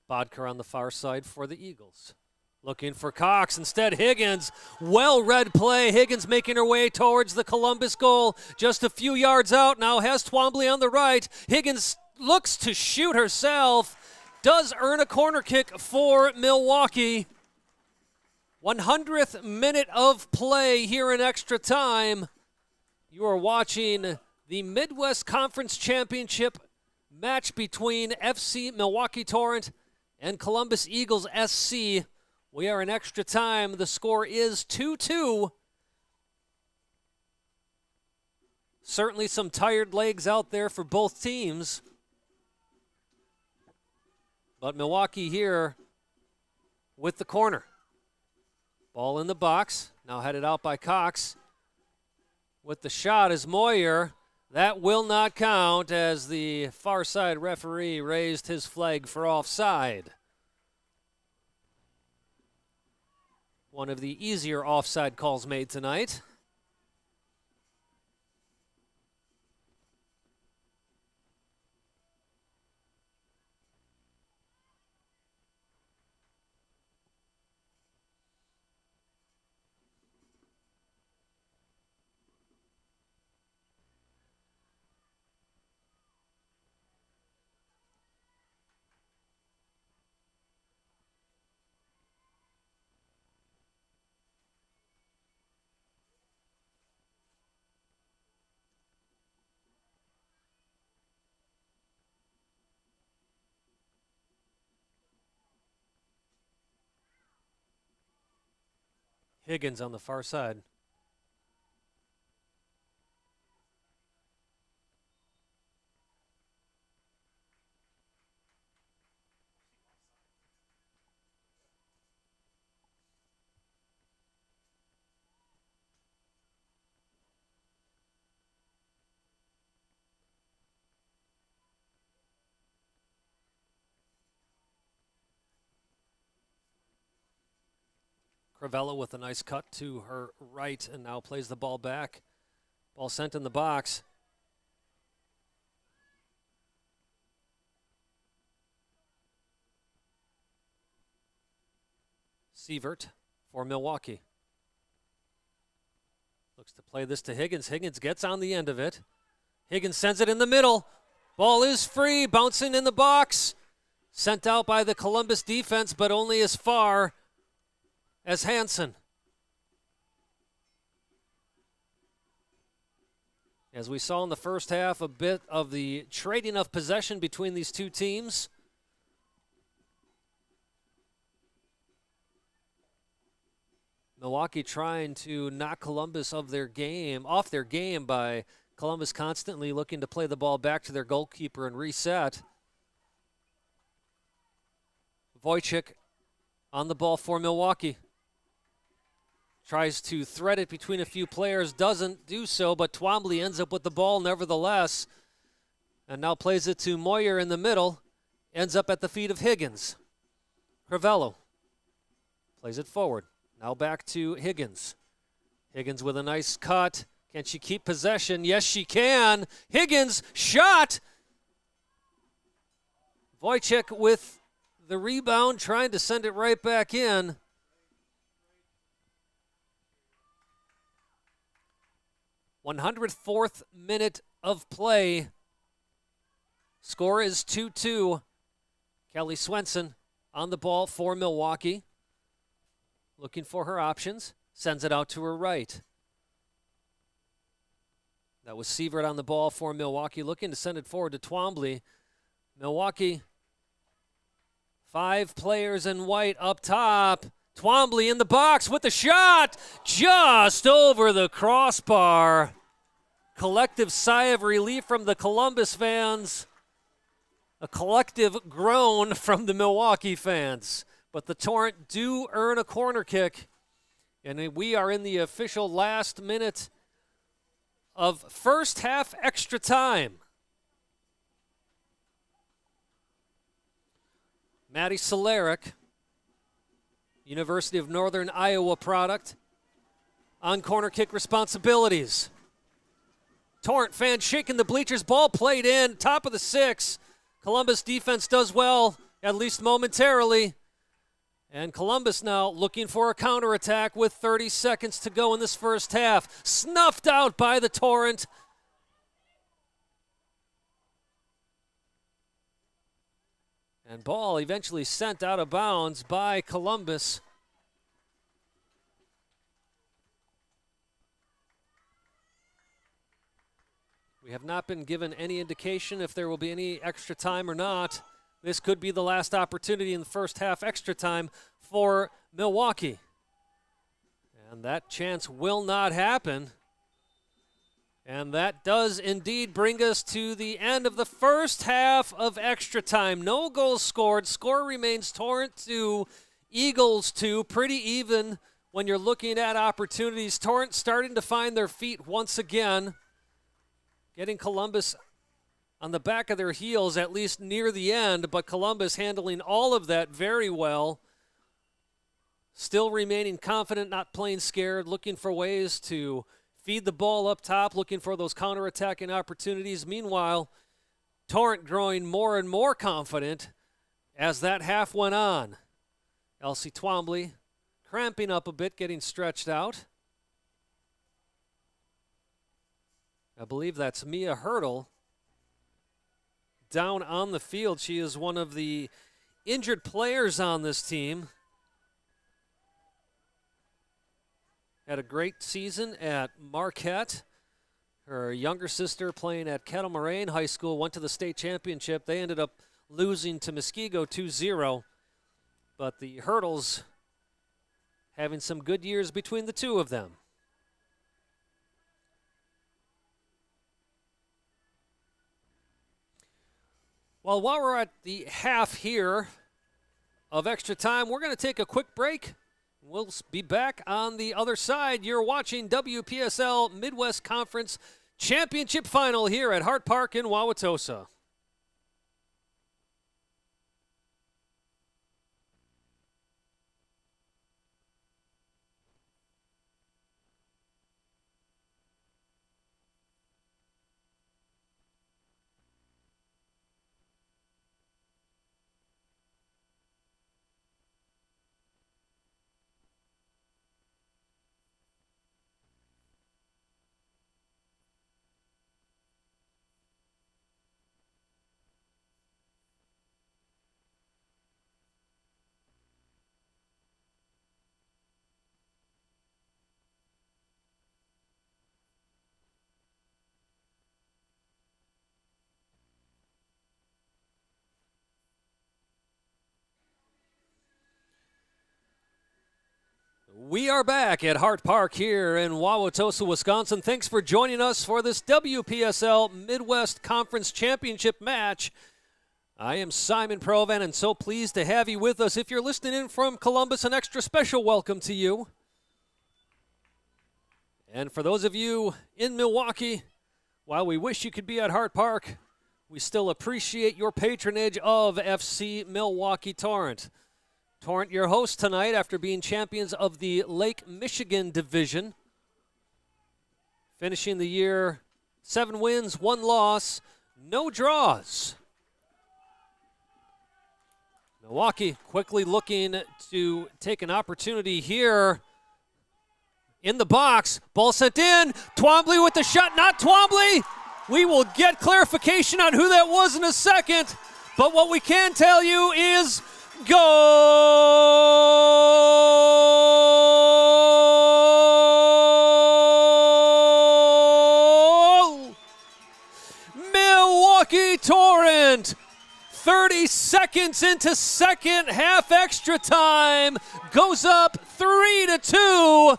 Bodker on the far side for the Eagles. Looking for Cox. Instead, Higgins. Well-read play. Higgins making her way towards the Columbus goal. Just a few yards out. Now has Twombly on the right. Higgins looks to shoot herself. Does earn a corner kick for Milwaukee. 100th minute of play here in extra time. You are watching the Midwest Conference Championship match between FC Milwaukee Torrent and Columbus Eagles SC. We are in extra time. The score is 2-2. Certainly some tired legs out there for both teams. But Milwaukee here with the corner. Ball in the box. Now headed out by Cox. With the shot is Moyer. That will not count as the far side referee raised his flag for offside. One of the easier offside calls made tonight. Higgins on the far side. Cravella with a nice cut to her right and now plays the ball back. Ball sent in the box. Sievert for Milwaukee. Looks to play this to Higgins. Higgins gets on the end of it. Higgins sends it in the middle. Ball is free, bouncing in the box. Sent out by the Columbus defense, but only as far as Hansen. As we saw in the first half, a bit of the trading of possession between these two teams. Milwaukee trying to knock Columbus off their game by Columbus constantly looking to play the ball back to their goalkeeper and reset. Wojcik on the ball for Milwaukee. Tries to thread it between a few players, doesn't do so, but Twombly ends up with the ball nevertheless. And now plays it to Moyer in the middle. Ends up at the feet of Higgins. Cravello plays it forward. Now back to Higgins. Higgins with a nice cut. Can she keep possession? Yes, she can. Higgins, shot! Wojcik with the rebound, trying to send it right back in. 104th minute of play. Score is 2-2. Kelly Swenson on the ball for Milwaukee. Looking for her options. Sends it out to her right. That was Sievert on the ball for Milwaukee. Looking to send it forward to Twombly. Milwaukee, 5 players in white up top. Twombly in the box with the shot. Just over the crossbar. Collective sigh of relief from the Columbus fans. A collective groan from the Milwaukee fans. But the Torrent do earn a corner kick. And we are in the official last minute of first half extra time. Maddie Solaric, University of Northern Iowa product, on corner kick responsibilities. Torrent fans shaking the bleachers. Ball played in, top of the 6. Columbus defense does well at least momentarily. And Columbus now looking for a counterattack with 30 seconds to go in this first half. Snuffed out by the Torrent. And ball eventually sent out of bounds by Columbus. We have not been given any indication if there will be any extra time or not. This could be the last opportunity in the first half extra time for Milwaukee. And that chance will not happen. And that does indeed bring us to the end of the first half of extra time. No goals scored. Score remains Torrent 2, Eagles 2. Pretty even when you're looking at opportunities. Torrent starting to find their feet once again, getting Columbus on the back of their heels at least near the end, but Columbus handling all of that very well. Still remaining confident, not playing scared, looking for ways to feed the ball up top, looking for those counterattacking opportunities. Meanwhile, Torrent growing more and more confident as that half went on. Elsie Twombly cramping up a bit, getting stretched out. I believe that's Mia Hurdle down on the field. She is one of the injured players on this team. Had a great season at Marquette. Her younger sister playing at Kettle Moraine High School went to the state championship. They ended up losing to Muskego 2-0. But the Hurdles having some good years between the two of them. Well, while we're at the half here of extra time, we're going to take a quick break. We'll be back on the other side. You're watching WPSL Midwest Conference Championship Final here at Hart Park in Wauwatosa. We are back at Hart Park here in Wauwatosa, Wisconsin. Thanks for joining us for this WPSL Midwest Conference Championship match. I am Simon Provan and so pleased to have you with us. If you're listening in from Columbus, an extra special welcome to you. And for those of you in Milwaukee, while we wish you could be at Hart Park, we still appreciate your patronage of FC Milwaukee Torrent. Torrent, your host tonight after being champions of the Lake Michigan Division. Finishing the year 7 wins, 1 loss, no draws. Milwaukee quickly looking to take an opportunity here in the box. Ball sent in. Twombly with the shot, not Twombly. We will get clarification on who that was in a second. But what we can tell you is goal! Milwaukee Torrent, 30 seconds into second half extra time, goes up 3-2.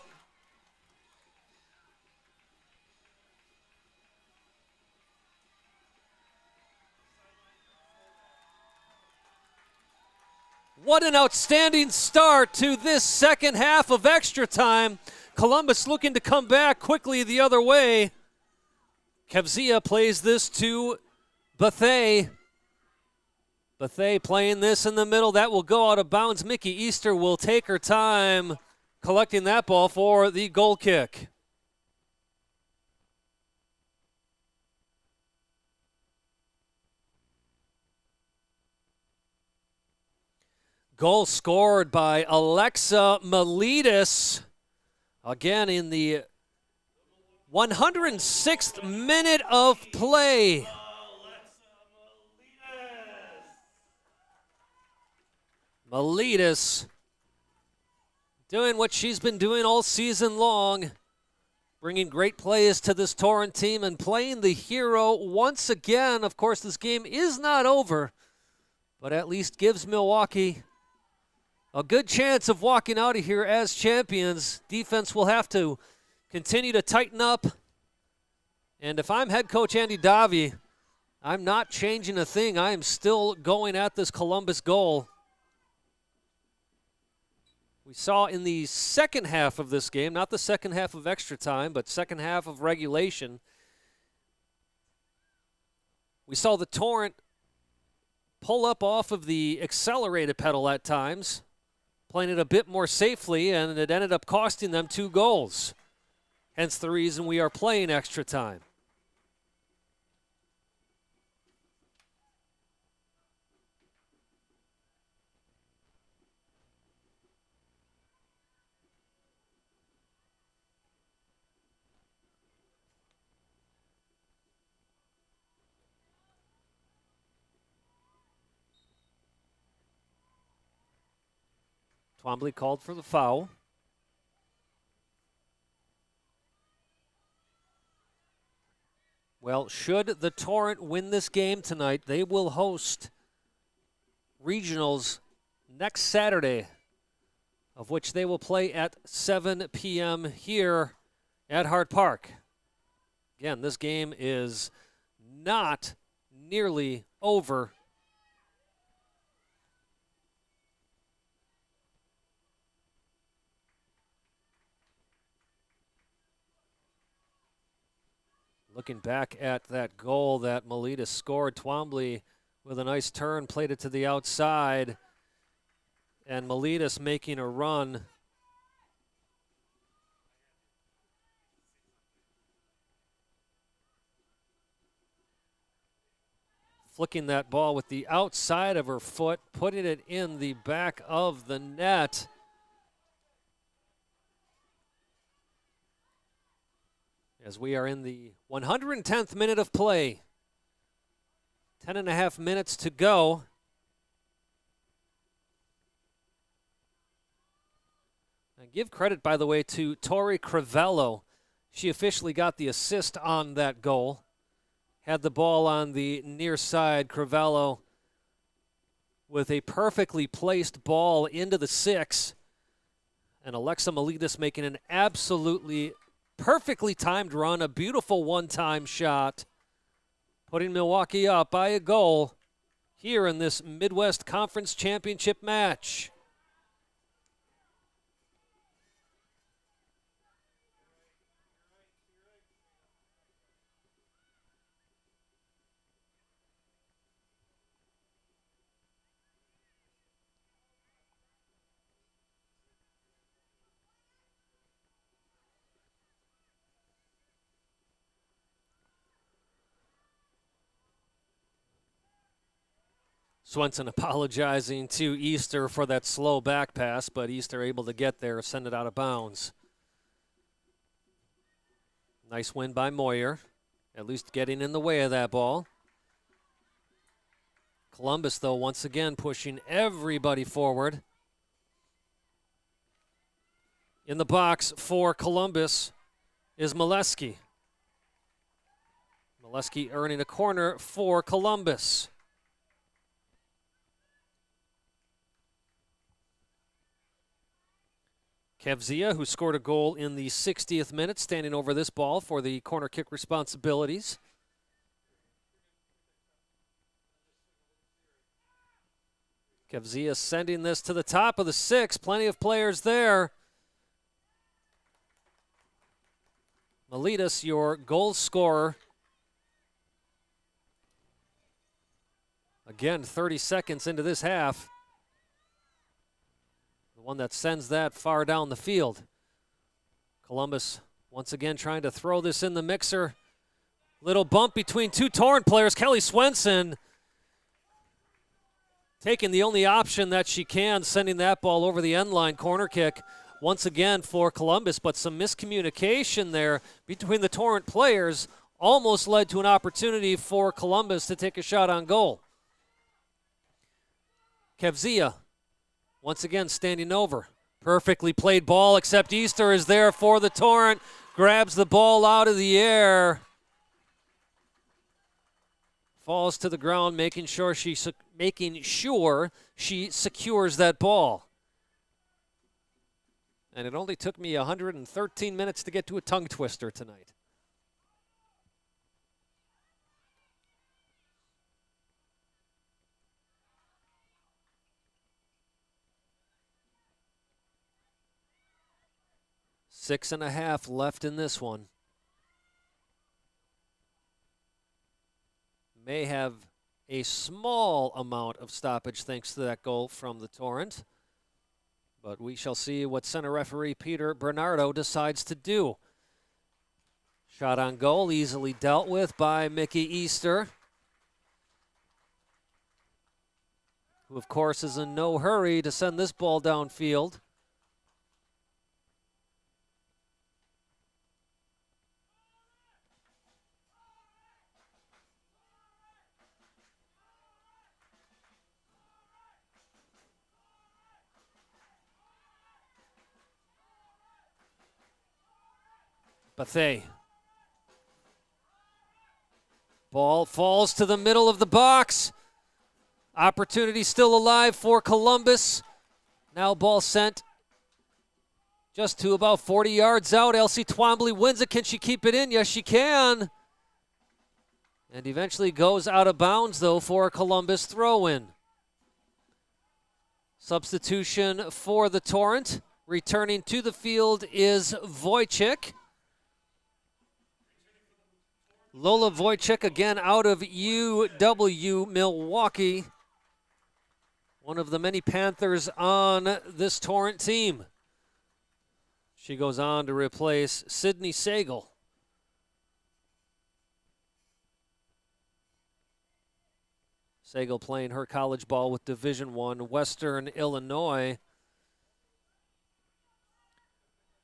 What an outstanding start to this second half of extra time. Columbus looking to come back quickly the other way. Kevzia plays this to Bethea. Bethea playing this in the middle. That will go out of bounds. Mickey Easter will take her time collecting that ball for the goal kick. Goal scored by Alexa Miletus. Again, in the 106th minute of play. Miletus doing what she's been doing all season long, bringing great plays to this Torrent team and playing the hero once again. Of course, this game is not over, but at least gives Milwaukee a good chance of walking out of here as champions. Defense will have to continue to tighten up. And if I'm head coach Andy Davi, I'm not changing a thing. I am still going at this Columbus goal. We saw in the second half of this game, not the second half of extra time, but second half of regulation, we saw the Torrent pull up off of the accelerated pedal at times, playing it a bit more safely, and it ended up costing them 2 goals. Hence the reason we are playing extra time. Twombly called for the foul. Well, should the Torrent win this game tonight, they will host regionals next Saturday, of which they will play at 7 p.m. here at Hart Park. Again, this game is not nearly over. Looking back at that goal that Miletus scored, Twombly with a nice turn played it to the outside, and Miletus making a run. Flicking that ball with the outside of her foot, putting it in the back of the net. As we are in the 110th minute of play. 10.5 minutes to go. And give credit, by the way, to Tori Crivello. She officially got the assist on that goal. Had the ball on the near side. Crivello with a perfectly placed ball into the 6. And Alexa Miletus making an absolutely perfectly timed run, a beautiful one-time shot, putting Milwaukee up by a goal here in this Midwest Conference Championship match. Swenson apologizing to Easter for that slow back pass, but Easter able to get there, send it out of bounds. Nice win by Moyer, at least getting in the way of that ball. Columbus, though, once again pushing everybody forward. In the box for Columbus is Molesky. Molesky earning a corner for Columbus. Kevzia, who scored a goal in the 60th minute, standing over this ball for the corner kick responsibilities. Kevzia sending this to the top of the 6. Plenty of players there. Miletus, your goal scorer. Again, 30 seconds into this half. The one that sends that far down the field. Columbus once again trying to throw this in the mixer. Little bump between two Torrent players. Kelly Swenson taking the only option that she can, sending that ball over the end line. Corner kick once again for Columbus, but some miscommunication there between the Torrent players almost led to an opportunity for Columbus to take a shot on goal. Kevzia once again standing over. Perfectly played ball, except Easter is there for the Torrent. Grabs the ball out of the air. Falls to the ground, making sure she secures that ball. And it only took me 113 minutes to get to a tongue twister tonight. Six and a half left in this one. May have a small amount of stoppage thanks to that goal from the Torrent. But we shall see what center referee Peter Bernardo decides to do. Shot on goal, easily dealt with by Mickey Easter, who of course is in no hurry to send this ball downfield. Bethay. Ball falls to the middle of the box. Opportunity still alive for Columbus. Now ball sent just to about 40 yards out. Elsie Twombly wins it. Can she keep it in? Yes, she can. And eventually goes out of bounds, though, for a Columbus throw-in. Substitution for the Torrent. Returning to the field is Wojcik. Lola Wojcik again out of UW Milwaukee. One of the many Panthers on this Torrent team. She goes on to replace Sydney Sagal. Sagal playing her college ball with Division I, Western Illinois.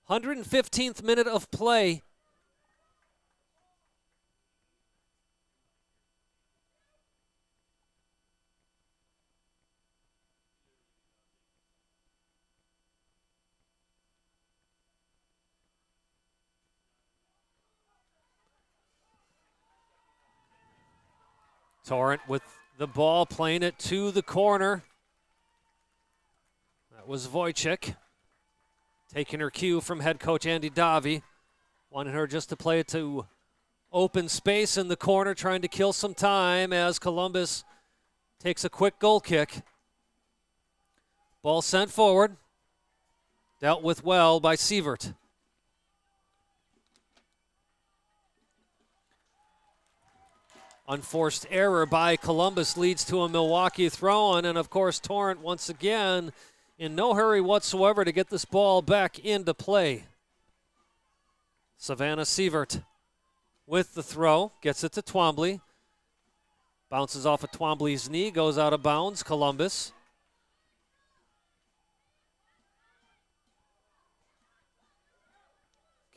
115th minute of play. Torrent with the ball, playing it to the corner. That was Wojcik, taking her cue from head coach Andy Davi. Wanted her just to play it to open space in the corner, trying to kill some time as Columbus takes a quick goal kick. Ball sent forward. Dealt with well by Sievert. Unforced error by Columbus leads to a Milwaukee throw-in, and of course Torrent once again in no hurry whatsoever to get this ball back into play. Savannah Sievert with the throw, gets it to Twombly. Bounces off of Twombly's knee, goes out of bounds, Columbus.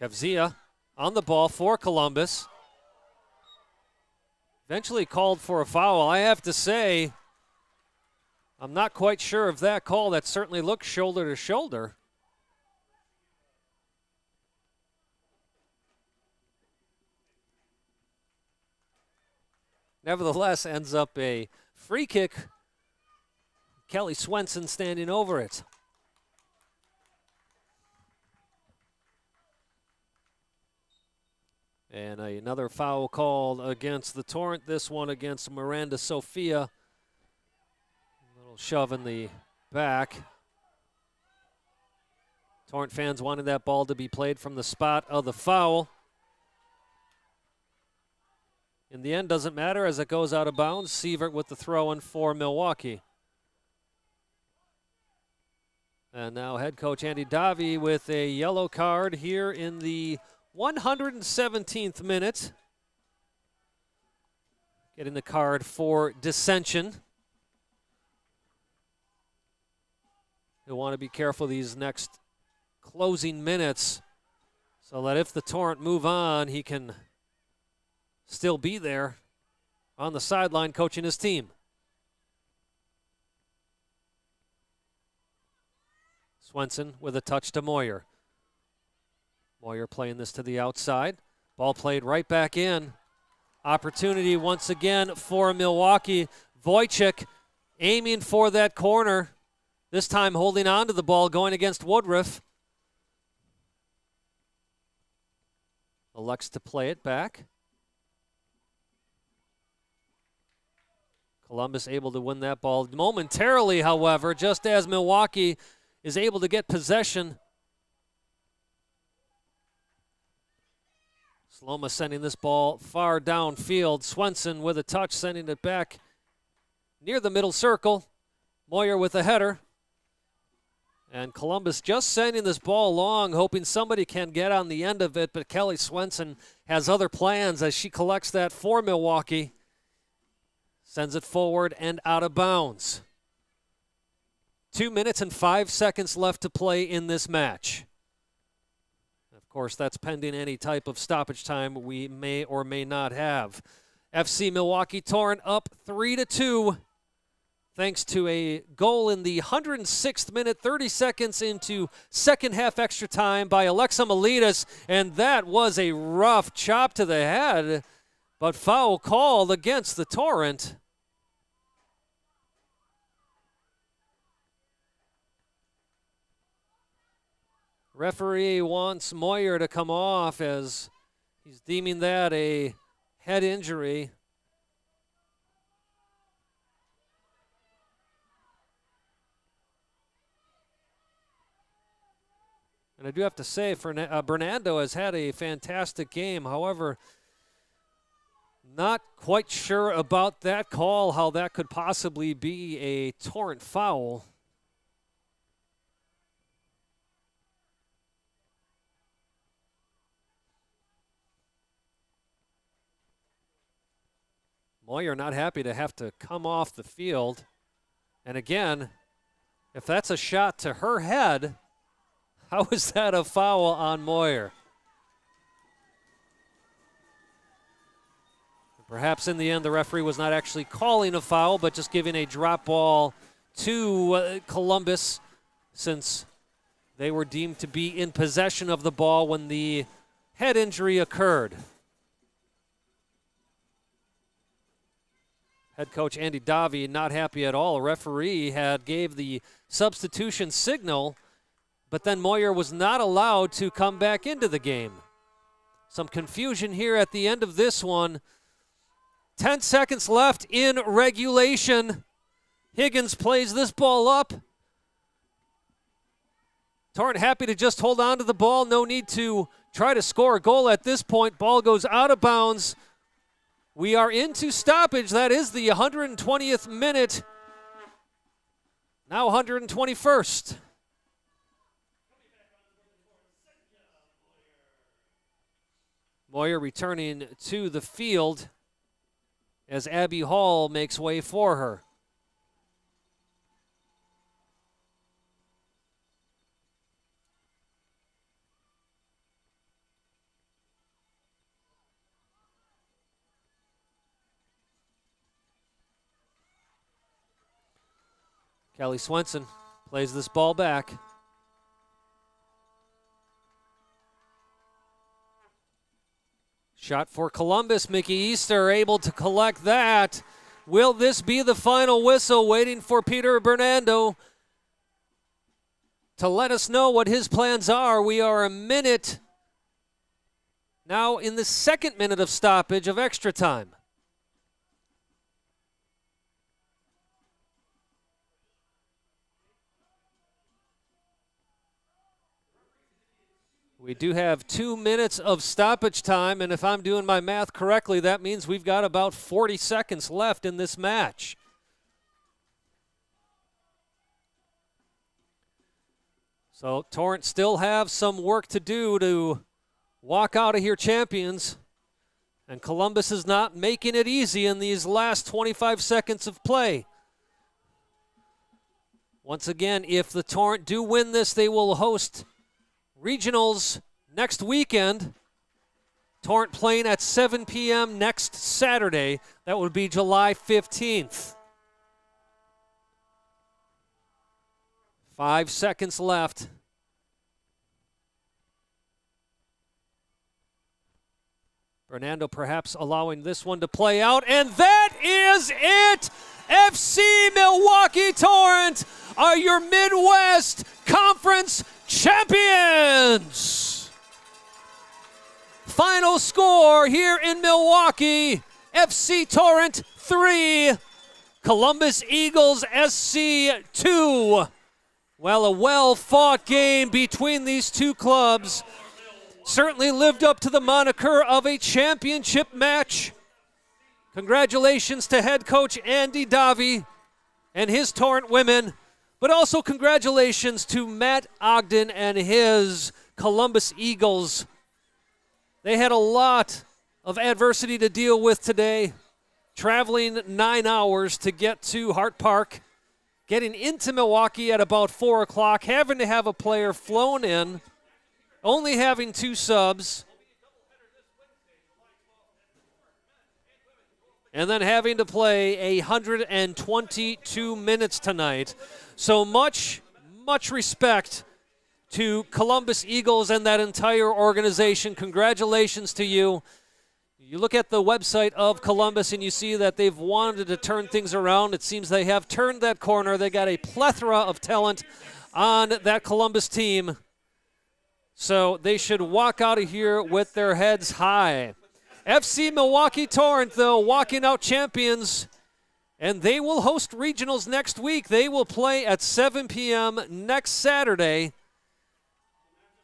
Kevzia on the ball for Columbus. Eventually called for a foul. I have to say, I'm not quite sure of that call. That certainly looks shoulder to shoulder. Nevertheless, ends up a free kick. Kelly Swenson standing over it. And another foul called against the Torrent. This one against Miranda Sophia. A little shove in the back. Torrent fans wanted that ball to be played from the spot of the foul. In the end, doesn't matter as it goes out of bounds. Sievert with the throw-in for Milwaukee. And now head coach Andy Davi with a yellow card here in the 117th minute. Getting the card for dissension. He'll want to be careful these next closing minutes so that if the Torrent move on, he can still be there on the sideline coaching his team. Swenson with a touch to Moyer. Moyer playing this to the outside. Ball played right back in. Opportunity once again for Milwaukee. Wojcik aiming for that corner. This time holding on to the ball, going against Woodruff. Elects to play it back. Columbus able to win that ball momentarily, however, just as Milwaukee is able to get possession. Sloma sending this ball far downfield. Swenson with a touch, sending it back near the middle circle. Moyer with a header. And Columbus just sending this ball long, hoping somebody can get on the end of it, but Kelly Swenson has other plans as she collects that for Milwaukee. Sends it forward and out of bounds. 2 minutes and 5 seconds left to play in this match. Of course, that's pending any type of stoppage time we may or may not have. FC Milwaukee Torrent up 3-2. Thanks to a goal in the 106th minute, 30 seconds into second half extra time by Alexa Miletus. And that was a rough chop to the head, but foul called against the Torrent. Referee wants Moyer to come off as he's deeming that a head injury. And I do have to say, Bernardo has had a fantastic game. However, not quite sure about that call, how that could possibly be a Torrent foul. Moyer not happy to have to come off the field. And again, if that's a shot to her head, how is that a foul on Moyer? Perhaps in the end the referee was not actually calling a foul, but just giving a drop ball to Columbus, since they were deemed to be in possession of the ball when the head injury occurred. Head coach Andy Davi not happy at all. A referee gave the substitution signal, but then Moyer was not allowed to come back into the game. Some confusion here at the end of this one. 10 seconds left in regulation. Higgins plays this ball up. Torrent happy to just hold on to the ball. No need to try to score a goal at this point. Ball goes out of bounds. We are into stoppage. That is the 120th minute. Now 121st. Moyer returning to the field as Abby Hall makes way for her. Kelly Swenson plays this ball back. Shot for Columbus. Mickey Easter able to collect that. Will this be the final whistle? Waiting for Peter Bernardo to let us know what his plans are. We are a minute now in the second minute of stoppage of extra time. We do have 2 minutes of stoppage time, and if I'm doing my math correctly, that means we've got about 40 seconds left in this match. So Torrent still have some work to do to walk out of here champions, and Columbus is not making it easy in these last 25 seconds of play. Once again, if the Torrent do win this, they will host regionals next weekend. Torrent playing at 7 p.m. next Saturday. That would be July 15th. 5 seconds left. Fernando perhaps allowing this one to play out, and that is it! FC Milwaukee Torrent are your Midwest Conference champions! Final score here in Milwaukee, FC Torrent 3, Columbus Eagles SC 2. Well, a well-fought game between these two clubs. Certainly lived up to the moniker of a championship match. Congratulations to head coach Andy Davi and his Torrent women, but also congratulations to Matt Ogden and his Columbus Eagles. They had a lot of adversity to deal with today, traveling 9 hours to get to Hart Park, getting into Milwaukee at about 4 o'clock, having to have a player flown in, only having 2 subs, and then having to play 122 minutes tonight. So much respect to Columbus Eagles and that entire organization. Congratulations to you. You look at the website of Columbus and you see that they've wanted to turn things around. It seems they have turned that corner. They got a plethora of talent on that Columbus team. So they should walk out of here with their heads high. FC Milwaukee Torrent, though, walking out champions, and they will host regionals next week. They will play at 7 p.m. next Saturday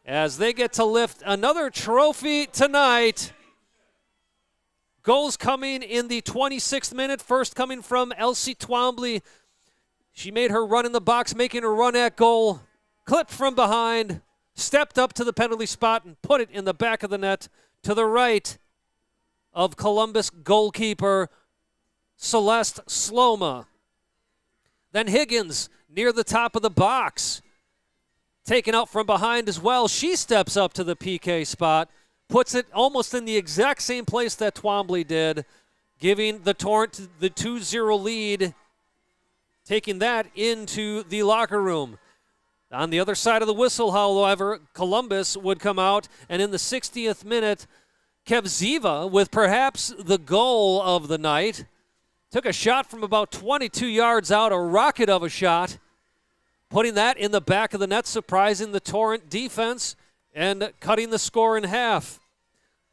as they get to lift another trophy tonight. Goals coming in the 26th minute, first coming from Elsie Twombly. She made her run in the box, making a run at goal, clipped from behind, stepped up to the penalty spot and put it in the back of the net to the right of Columbus goalkeeper Celeste Sloma. Then Higgins near the top of the box, taken out from behind as well. She steps up to the PK spot, puts it almost in the exact same place that Twombly did, giving the Torrent the 2-0 lead, taking that into the locker room. On the other side of the whistle, however, Columbus would come out, and in the 60th minute, Kevziva, with perhaps the goal of the night, took a shot from about 22 yards out, a rocket of a shot, putting that in the back of the net, surprising the Torrent defense and cutting the score in half.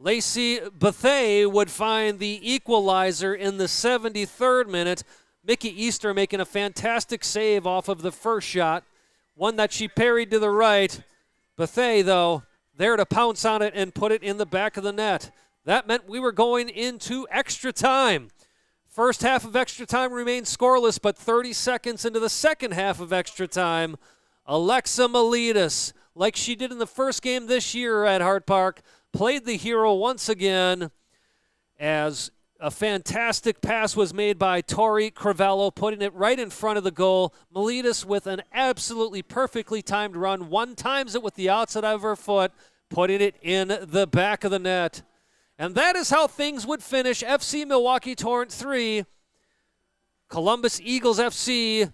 Lacey Bethay would find the equalizer in the 73rd minute. Mickey Easter making a fantastic save off of the first shot, one that she parried to the right. Bethay, though, there to pounce on it and put it in the back of the net. That meant we were going into extra time. First half of extra time remained scoreless, but 30 seconds into the second half of extra time, Alexa Miletus, like she did in the first game this year at Hart Park, played the hero once again as a fantastic pass was made by Tori Crivello, putting it right in front of the goal. Miletus with an absolutely perfectly timed run, one-times it with the outside of her foot, putting it in the back of the net. And that is how things would finish. FC Milwaukee Torrent 3, Columbus Eagles FC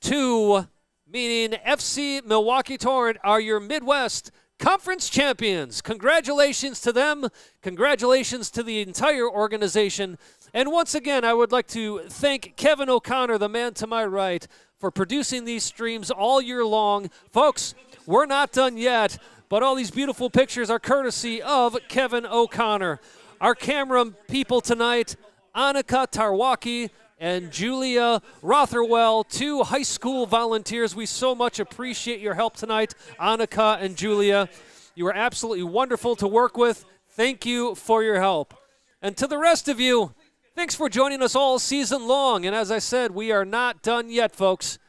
2, meaning FC Milwaukee Torrent are your Midwest Conference champions. Congratulations to them. Congratulations to the entire organization. And once again, I would like to thank Kevin O'Connor, the man to my right, for producing these streams all year long. Folks, we're not done yet, but all these beautiful pictures are courtesy of Kevin O'Connor. Our camera people tonight, Annika Tarwaki and Julia Rotherwell, 2 high school volunteers. We so much appreciate your help tonight, Annika and Julia. You were absolutely wonderful to work with. Thank you for your help. And to the rest of you, thanks for joining us all season long. And as I said, we are not done yet, folks.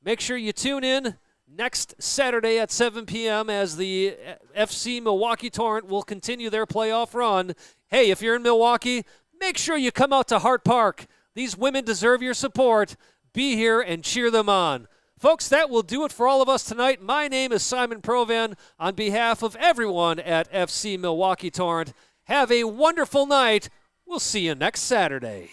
Make sure you tune in next Saturday at 7 p.m. as the FC Milwaukee Torrent will continue their playoff run. Hey, if you're in Milwaukee, make sure you come out to Hart Park. These women deserve your support. Be here and cheer them on. Folks, that will do it for all of us tonight. My name is Simon Provan. On behalf of everyone at FC Milwaukee Torrent, have a wonderful night. We'll see you next Saturday.